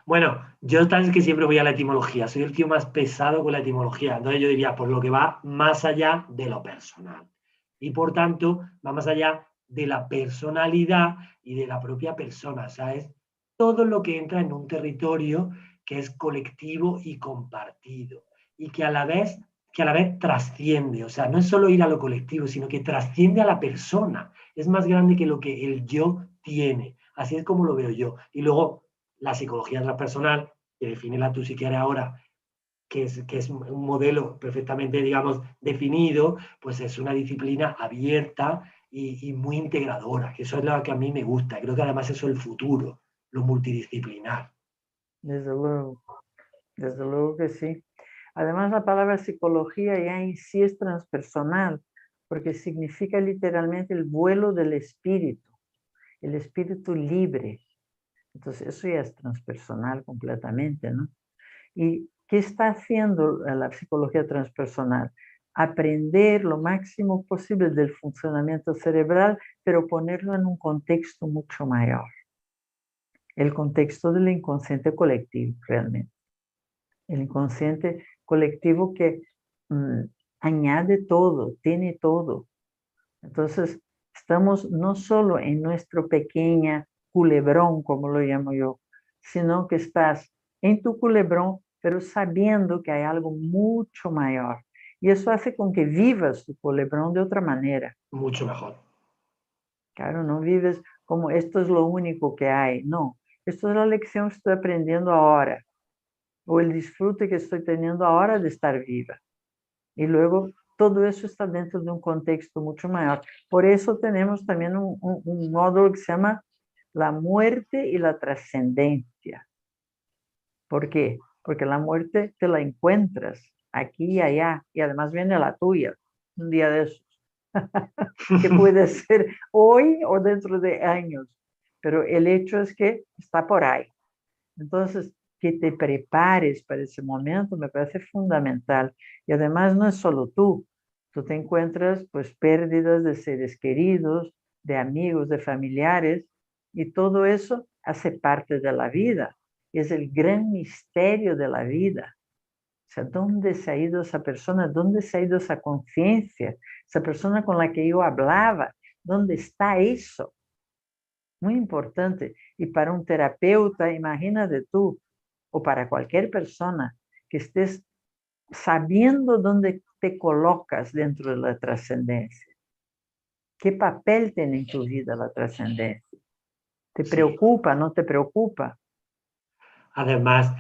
Bueno, yo sabes que siempre voy a la etimología, soy el tío más pesado con la etimología, entonces yo diría, por lo que va más allá de lo personal. Y por tanto, va más allá de la personalidad y de la propia persona, ¿sabes? Todo lo que entra en un territorio que es colectivo y compartido y que a la vez trasciende, o sea, no es solo ir a lo colectivo, sino que trasciende a la persona, es más grande que lo que el yo tiene, así es como lo veo yo. Y luego la psicología transpersonal, que define tú si quieres ahora, que es un modelo perfectamente, digamos, definido, pues es una disciplina abierta y muy integradora, que eso es lo que a mí me gusta. Creo que además eso es el futuro, lo multidisciplinar. Desde luego que sí. Además, la palabra psicología ya en sí es transpersonal, porque significa literalmente el vuelo del espíritu, el espíritu libre. Entonces, eso ya es transpersonal completamente, ¿no? ¿Y qué está haciendo la psicología transpersonal? Aprender lo máximo posible del funcionamiento cerebral, pero ponerlo en un contexto mucho mayor, el contexto del inconsciente colectivo, realmente. El inconsciente colectivo que añade todo, tiene todo. Entonces, estamos no solo en nuestro pequeña culebrón, como lo llamo yo, sino que estás en tu culebrón, pero sabiendo que hay algo mucho mayor. Y eso hace con que vivas tu culebrón de otra manera. Mucho mejor. Claro, no vives como esto es lo único que hay. No, esto es la lección que estoy aprendiendo ahora, o el disfrute que estoy teniendo ahora de estar viva. Y luego todo eso está dentro de un contexto mucho mayor. Por eso tenemos también un módulo que se llama la muerte y la trascendencia. ¿Por qué? Porque la muerte te la encuentras aquí y allá, y además viene la tuya, un día de esos, que puede ser hoy o dentro de años, pero el hecho es que está por ahí. Entonces, que te prepares para ese momento me parece fundamental. Y además no es solo tú te encuentras pues pérdidas de seres queridos, de amigos, de familiares, y todo eso hace parte de la vida. Es el gran misterio de la vida. O sea, ¿dónde se ha ido esa persona? ¿Dónde se ha ido esa conciencia? Esa persona con la que yo hablaba, ¿dónde está eso? Muy importante. Y para un terapeuta, imagínate tú, o para cualquier persona, que estés sabiendo dónde te colocas dentro de la trascendencia. ¿Qué papel tiene en tu vida la trascendencia? ¿Te Sí. preocupa? ¿No te preocupa? Además,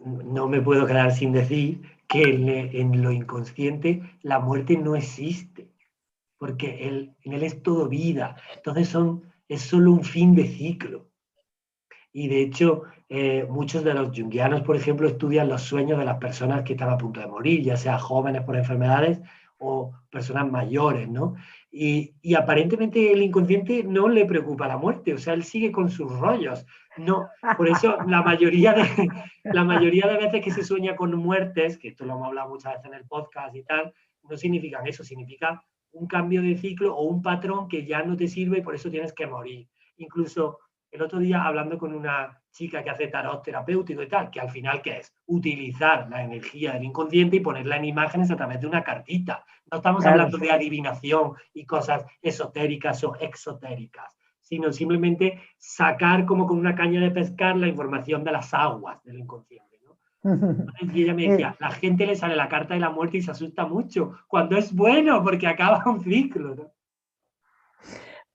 no me puedo quedar sin decir que en lo inconsciente la muerte no existe, porque en él es todo vida. Entonces es solo un fin de ciclo. Y de hecho, muchos de los junguianos, por ejemplo, estudian los sueños de las personas que están a punto de morir, ya sea jóvenes por enfermedades o personas mayores, ¿no? Y aparentemente el inconsciente no le preocupa la muerte, o sea, él sigue con sus rollos. No, por eso la mayoría de veces que se sueña con muertes, que esto lo hemos hablado muchas veces en el podcast y tal, no significan eso, significa un cambio de ciclo o un patrón que ya no te sirve y por eso tienes que morir. Incluso el otro día hablando con una chica que hace tarot terapéutico y tal, que al final, ¿qué es? Utilizar la energía del inconsciente y ponerla en imágenes a través de una cartita. No estamos Claro, hablando de adivinación y cosas esotéricas o exotéricas, sino simplemente sacar como con una caña de pescar la información de las aguas del inconsciente, ¿no? Y ella me Mira, decía, la gente le sale la carta de la muerte y se asusta mucho, cuando es bueno porque acaba un ciclo, ¿no?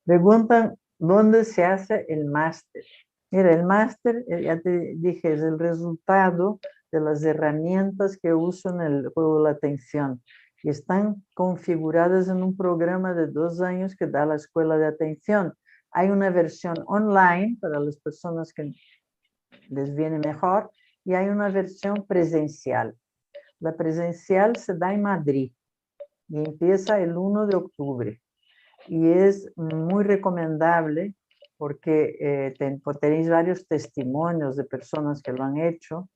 preguntan dónde se hace el máster. Mira, el máster, ya te dije, es el resultado de las herramientas que uso en el juego de la atención. Y están configuradas en un programa de 2 años que da la Escuela de Atención. Hay una versión online para las personas que les viene mejor y hay una versión presencial. La presencial se da en Madrid y empieza el 1 de octubre. Y es muy recomendable porque tenéis varios testimonios de personas que lo han hecho,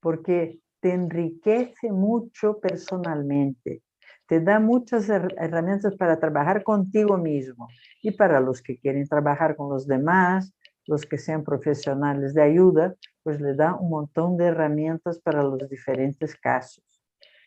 porque te enriquece mucho personalmente, te da muchas herramientas para trabajar contigo mismo y para los que quieren trabajar con los demás, los que sean profesionales de ayuda, pues le da un montón de herramientas para los diferentes casos.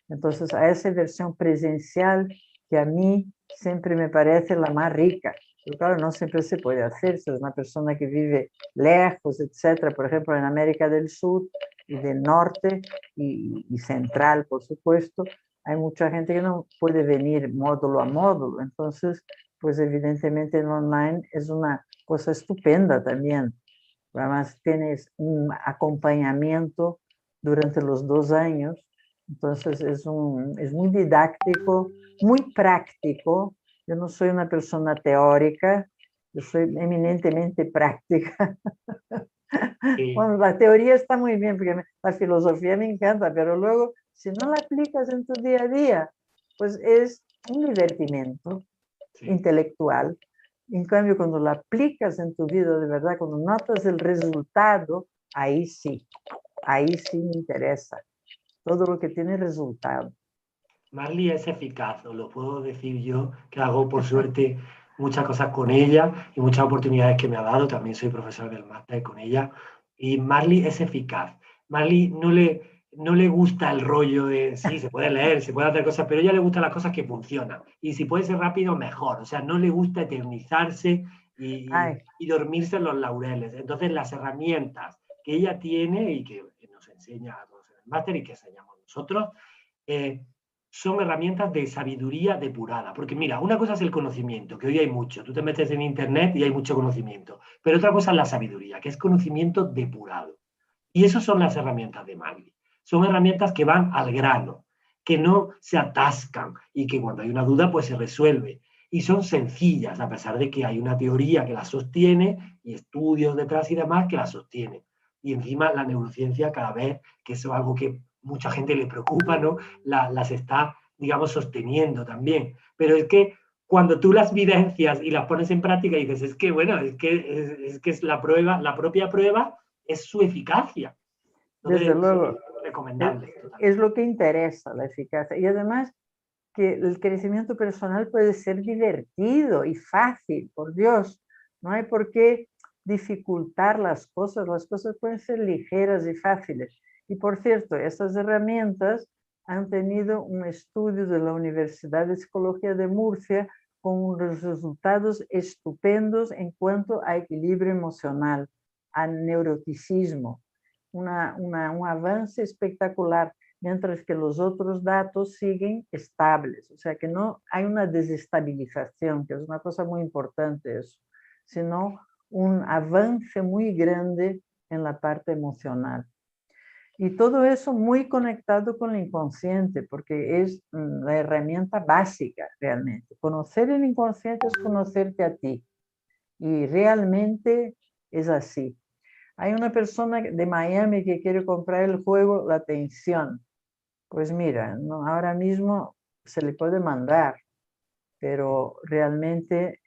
Entonces, a esa versión presencial que a mí siempre me parece la más rica. Pero claro, no siempre se puede hacer. Si es una persona que vive lejos, etcétera, por ejemplo, en América del Sur y del Norte y Central, por supuesto, hay mucha gente que no puede venir módulo a módulo. Entonces, pues evidentemente el online es una cosa estupenda también. Además, tienes un acompañamiento durante los 2 años. Entonces, es muy didáctico, muy práctico. Yo no soy una persona teórica, yo soy eminentemente práctica. Sí. Bueno, la teoría está muy bien, porque la filosofía me encanta, pero luego, si no la aplicas en tu día a día, pues es un divertimento Sí. intelectual. En cambio, cuando la aplicas en tu vida de verdad, cuando notas el resultado, ahí sí me interesa. Todo lo que tiene resultado. Marley es eficaz, os lo puedo decir yo, que hago por suerte muchas cosas con ella y muchas oportunidades que me ha dado. También soy profesor del máster con ella. Y Marley es eficaz. Marley no le gusta el rollo de, sí, se puede leer, se puede hacer cosas, pero a ella le gustan las cosas que funcionan. Y si puede ser rápido, mejor. O sea, no le gusta eternizarse Ay, y dormirse en los laureles. Entonces, las herramientas que ella tiene y que nos enseña a todos en el máster y que enseñamos nosotros, eh, son herramientas de sabiduría depurada. Porque mira, una cosa es el conocimiento, que hoy hay mucho. Tú te metes en internet y hay mucho conocimiento. Pero otra cosa es la sabiduría, que es conocimiento depurado. Y esas son las herramientas de Marley. Son herramientas que van al grano, que no se atascan y que cuando hay una duda pues se resuelve. Y son sencillas, a pesar de que hay una teoría que las sostiene y estudios detrás y demás que las sostienen. Y encima la neurociencia cada vez, que eso es algo que mucha gente le preocupa, ¿no? Las está, digamos, sosteniendo también. Pero es que cuando tú las vivencias y las pones en práctica y dices, es que, bueno, es que es la prueba, la propia prueba es su eficacia. desde Entonces, sí, luego, recomendable, es totalmente. lo que interesa, la eficacia. Y además que el crecimiento personal puede ser divertido y fácil, por Dios. No hay por qué dificultar las cosas pueden ser ligeras y fáciles. Y por cierto, estas herramientas han tenido un estudio de la Universidad de Psicología de Murcia con unos resultados estupendos en cuanto a equilibrio emocional, a neuroticismo, un avance espectacular, mientras que los otros datos siguen estables. O sea que no hay una desestabilización, que es una cosa muy importante eso, sino un avance muy grande en la parte emocional. Y todo eso muy conectado con el inconsciente, porque es la herramienta básica realmente. Conocer el inconsciente es conocerte a ti. Y realmente es así. Hay una persona de Miami que quiere comprar el juego La Atención. Pues mira, no, ahora mismo se le puede mandar, pero realmente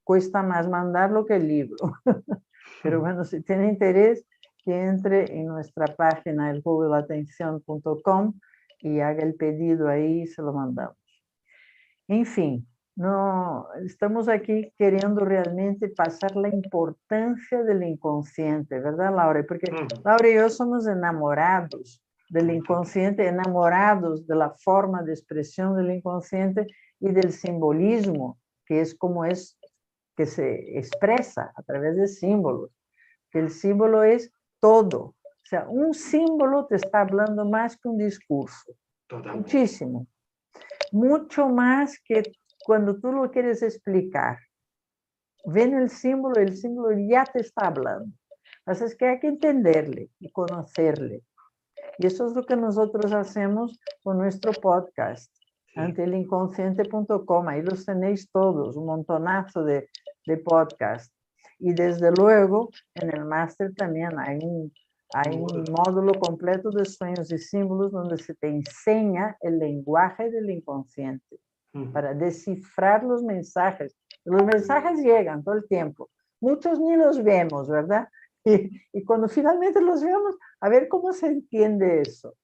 cuesta más mandarlo que el libro. Pero bueno, si tiene interés, que entre en nuestra página eljuegodelatención.com y haga el pedido ahí y se lo mandamos. En fin, no, estamos aquí queriendo realmente pasar la importancia del inconsciente, ¿verdad, Laura? Porque Laura y yo somos enamorados del inconsciente, enamorados de la forma de expresión del inconsciente y del simbolismo, que es como es que se expresa a través de símbolos, que el símbolo es todo. O sea, un símbolo te está hablando más que un discurso. Totalmente. Muchísimo. Mucho más que cuando tú lo quieres explicar. Ven el símbolo ya te está hablando. Así es que hay que entenderle y conocerle. Y eso es lo que nosotros hacemos con nuestro podcast, sí. Antelinconsciente.com. Ahí los tenéis todos, un montonazo de podcasts. Y desde luego, en el máster también hay un módulo completo de sueños y símbolos donde se te enseña el lenguaje del inconsciente para descifrar los mensajes. Los mensajes llegan todo el tiempo. Muchos ni los vemos, ¿verdad? Y cuando finalmente los vemos, a ver cómo se entiende eso.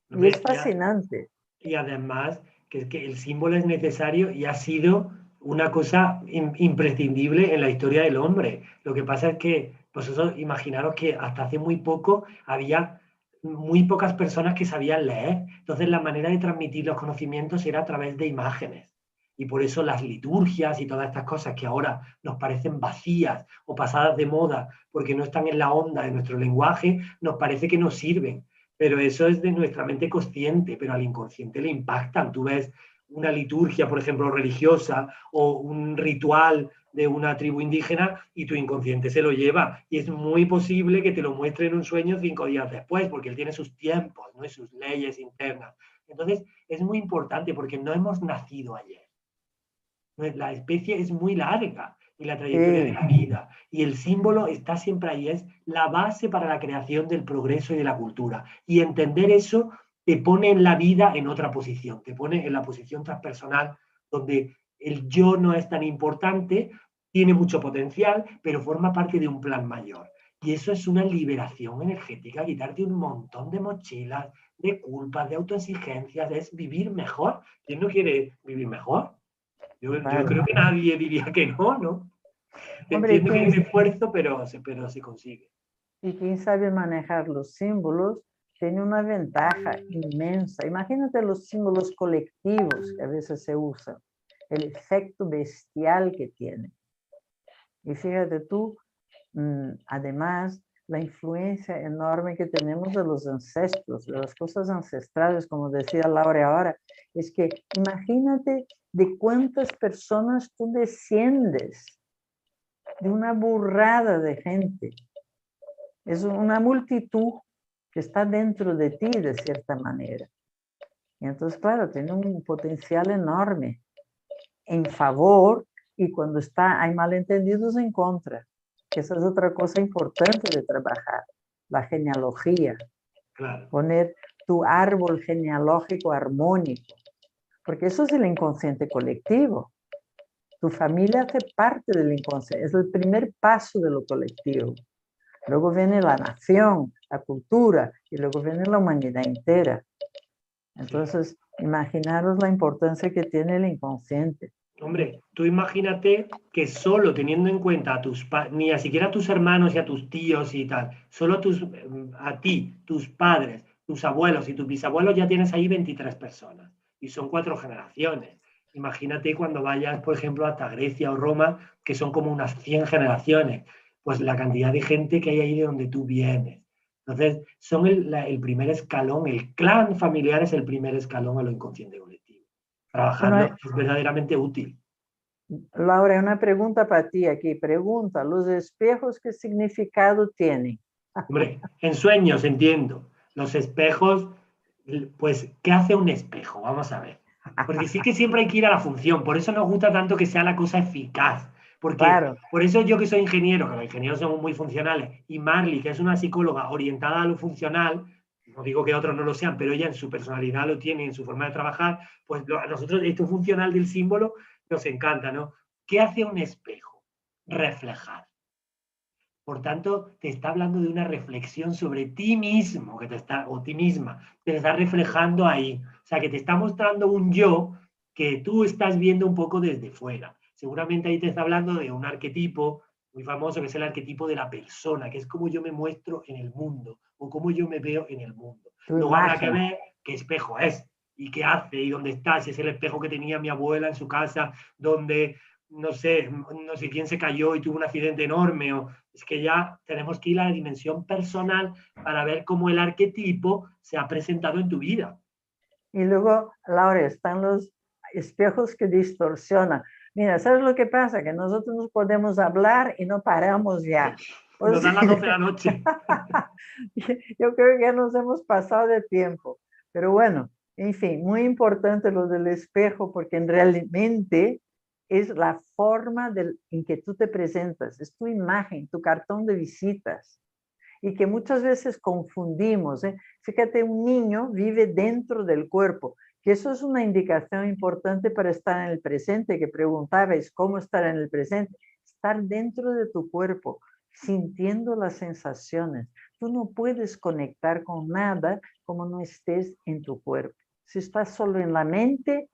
Y es fascinante. Y además, que el símbolo es necesario y ha sido una cosa imprescindible en la historia del hombre. Lo que pasa es que, vosotros imaginaros que hasta hace muy poco había muy pocas personas que sabían leer. Entonces, la manera de transmitir los conocimientos era a través de imágenes. Y por eso las liturgias y todas estas cosas que ahora nos parecen vacías o pasadas de moda porque no están en la onda de nuestro lenguaje, nos parece que no sirven. Pero eso es de nuestra mente consciente, pero al inconsciente le impactan. Tú ves una liturgia, por ejemplo, religiosa o un ritual de una tribu indígena y tu inconsciente se lo lleva. Y es muy posible que te lo muestre en un sueño 5 días después, porque él tiene sus tiempos, ¿no? Y sus leyes internas. Entonces, es muy importante porque no hemos nacido ayer. La especie es muy larga y la trayectoria de la vida. Y el símbolo está siempre ahí, es la base para la creación del progreso y de la cultura. Y entender eso te pone en la vida en otra posición, te pone en la posición transpersonal, donde el yo no es tan importante, tiene mucho potencial, pero forma parte de un plan mayor. Y eso es una liberación energética, quitarte un montón de mochilas, de culpas, de autoexigencias, es vivir mejor. ¿Quién no quiere vivir mejor? Yo creo que nadie diría que no, ¿no? Hombre, Entiendo que es un esfuerzo, pero se consigue. Y quien sabe manejar los símbolos tiene una ventaja inmensa. Imagínate los símbolos colectivos que a veces se usan, el efecto bestial que tiene. Y fíjate tú, además, la influencia enorme que tenemos de los ancestros, de las cosas ancestrales, como decía Laura ahora, es que imagínate de cuántas personas tú desciendes, de una burrada de gente. Es una multitud que está dentro de ti de cierta manera. Y entonces, claro, tiene un potencial enorme en favor y cuando hay malentendidos en contra. Esa es otra cosa importante de trabajar, la genealogía. Claro. Poner tu árbol genealógico armónico, porque eso es el inconsciente colectivo. Tu familia hace parte del inconsciente, es el primer paso de lo colectivo. Luego viene la nación, la cultura, y luego viene la humanidad entera. Entonces, imaginaros la importancia que tiene el inconsciente. Hombre, tú imagínate que solo teniendo en cuenta a ni a siquiera a tus hermanos y a tus tíos y tal, solo a ti, tus padres, tus abuelos y tus bisabuelos ya tienes ahí 23 personas. Y son 4 generaciones. Imagínate cuando vayas, por ejemplo, hasta Grecia o Roma, que son como unas 100 generaciones. Pues la cantidad de gente que hay ahí de donde tú vienes. Entonces, son el primer escalón, el clan familiar es el primer escalón a lo inconsciente colectivo. Trabajarlo es verdaderamente útil. Laura, una pregunta para ti aquí. Pregunta, ¿los espejos qué significado tienen? Hombre, en sueños entiendo. Los espejos, pues, ¿qué hace un espejo? Vamos a ver. Porque sí que siempre hay que ir a la función. Por eso nos gusta tanto que sea la cosa eficaz. Porque Claro, por eso yo que soy ingeniero, que los ingenieros somos muy funcionales, y Marley, que es una psicóloga orientada a lo funcional, no digo que otros no lo sean, pero ella en su personalidad lo tiene, en su forma de trabajar, pues a nosotros esto funcional del símbolo nos encanta, ¿no? ¿Qué hace un espejo? Reflejar. Por tanto, te está hablando de una reflexión sobre ti mismo, que te está, o ti misma, te está reflejando ahí. O sea, que te está mostrando un yo que tú estás viendo un poco desde fuera. Seguramente ahí te está hablando de un arquetipo muy famoso, que es el arquetipo de la persona, que es como yo me muestro en el mundo, o cómo yo me veo en el mundo. tu Luego habrá que imagen. ver qué espejo es, y qué hace, y dónde está, si es el espejo que tenía mi abuela en su casa, donde no sé quién se cayó y tuvo un accidente enorme, o es que ya tenemos que ir a la dimensión personal para ver cómo el arquetipo se ha presentado en tu vida. Y luego, Laura, están los espejos que distorsionan. Mira, ¿sabes lo que pasa? Que nosotros nos podemos hablar y no paramos ya. O Nos dan las 12 de sea, la noche. yo creo que ya nos hemos pasado de tiempo. Pero bueno, en fin, muy importante lo del espejo porque realmente es la forma en que tú te presentas, es tu imagen, tu cartón de visitas. Y que muchas veces confundimos. ¿Eh? Fíjate, un niño vive dentro del cuerpo, que eso es una indicación importante para estar en el presente, que preguntabais cómo estar en el presente. Estar dentro de tu cuerpo, sintiendo las sensaciones. Tú no puedes conectar con nada como no estés en tu cuerpo. Si estás solo en la mente,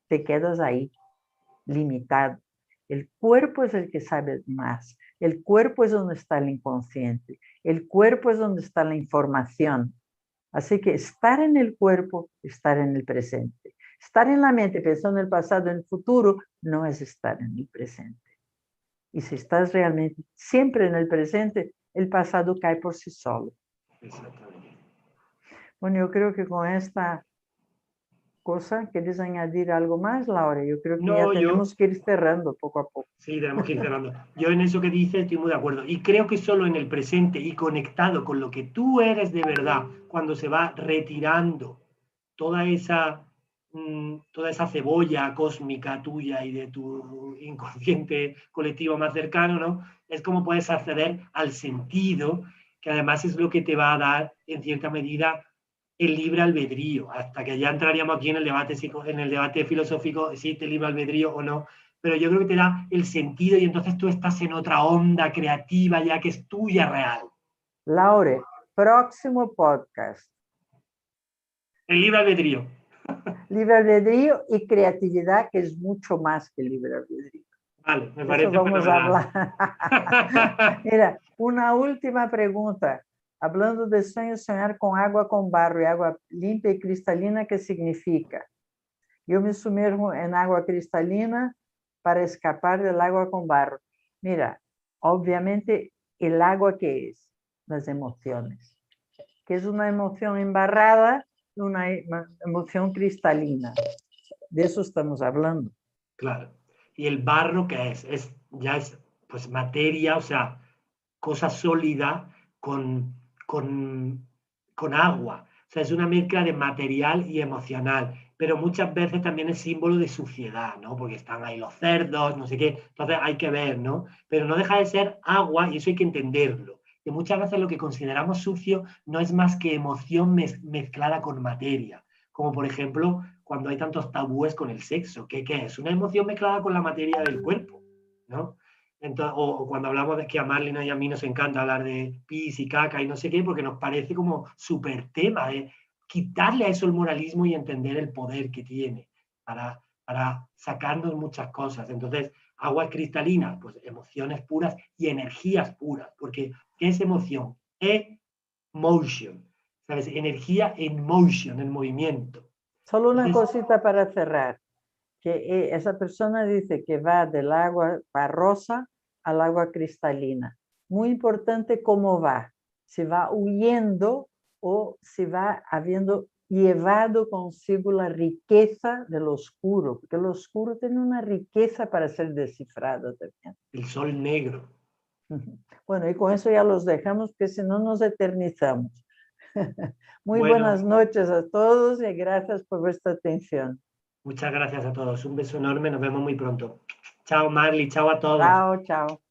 te quedas ahí, limitado. El cuerpo es el que sabe más. El cuerpo es donde está el inconsciente. El cuerpo es donde está la información. Así que estar en el cuerpo, estar en el presente. Estar en la mente pensando en el pasado, en el futuro, no es estar en el presente. Y si estás realmente siempre en el presente, el pasado cae por sí solo. Exactamente. Bueno, yo creo que con esta cosa, ¿quieres añadir algo más, Laura? Yo creo que ya No, yo, tenemos que ir cerrando poco a poco. sí, tenemos que ir cerrando. Yo en eso que dices estoy muy de acuerdo. Y creo que solo en el presente y conectado con lo que tú eres de verdad, cuando se va retirando toda toda esa cebolla cósmica tuya y de tu inconsciente colectivo más cercano, ¿no? Es como puedes acceder al sentido, que además es lo que te va a dar, en cierta medida, el libre albedrío, hasta que ya entraríamos aquí en el debate filosófico, si te libre albedrío o no, pero yo creo que te da el sentido y entonces tú estás en otra onda creativa ya que es tuya real. Laure, próximo podcast. El libre albedrío. Libre albedrío y creatividad, que es mucho más que libre albedrío. Vale, me Eso parece vamos a fenomenal. hablar. Mira, una última pregunta. Hablando de sueños, soñar con agua con barro y agua limpia y cristalina, ¿qué significa? Yo me sumerjo en agua cristalina para escapar del agua con barro. Mira, obviamente el agua, ¿qué es? Las emociones. ¿Qué es una emoción embarrada? Una emoción cristalina. De eso estamos hablando. Claro. ¿Y el barro qué es? Ya es pues materia, o sea, cosa sólida con, con agua. O sea, es una mezcla de material y emocional, pero muchas veces también es símbolo de suciedad, ¿no? Porque están ahí los cerdos, no sé qué, entonces hay que ver, ¿no? Pero no deja de ser agua y eso hay que entenderlo. Que muchas veces lo que consideramos sucio no es más que emoción mezclada con materia, como por ejemplo cuando hay tantos tabúes con el sexo, ¿qué es? Una emoción mezclada con la materia del cuerpo, ¿no? Entonces, o cuando hablamos de que a Marlene y a mí nos encanta hablar de pis y caca y no sé qué, porque nos parece como súper tema de quitarle a eso el moralismo y entender el poder que tiene para sacarnos muchas cosas. Entonces, aguas cristalinas, pues emociones puras y energías puras, porque ¿qué es emoción? Emotion, ¿sabes? Energía en motion, en movimiento. Solo una Entonces, cosita para cerrar, que esa persona dice que va del agua barrosa al agua cristalina. Muy importante cómo va, si va huyendo o si va habiendo llevado consigo la riqueza del oscuro, porque el oscuro tiene una riqueza para ser descifrado también. el sol negro. Bueno, y con eso ya los dejamos, que si no nos eternizamos. Muy Bueno, buenas noches a todos y gracias por vuestra atención. muchas gracias a todos. Un beso enorme. Nos vemos muy pronto. Chao, Marley. Chao a todos. Chao, chao.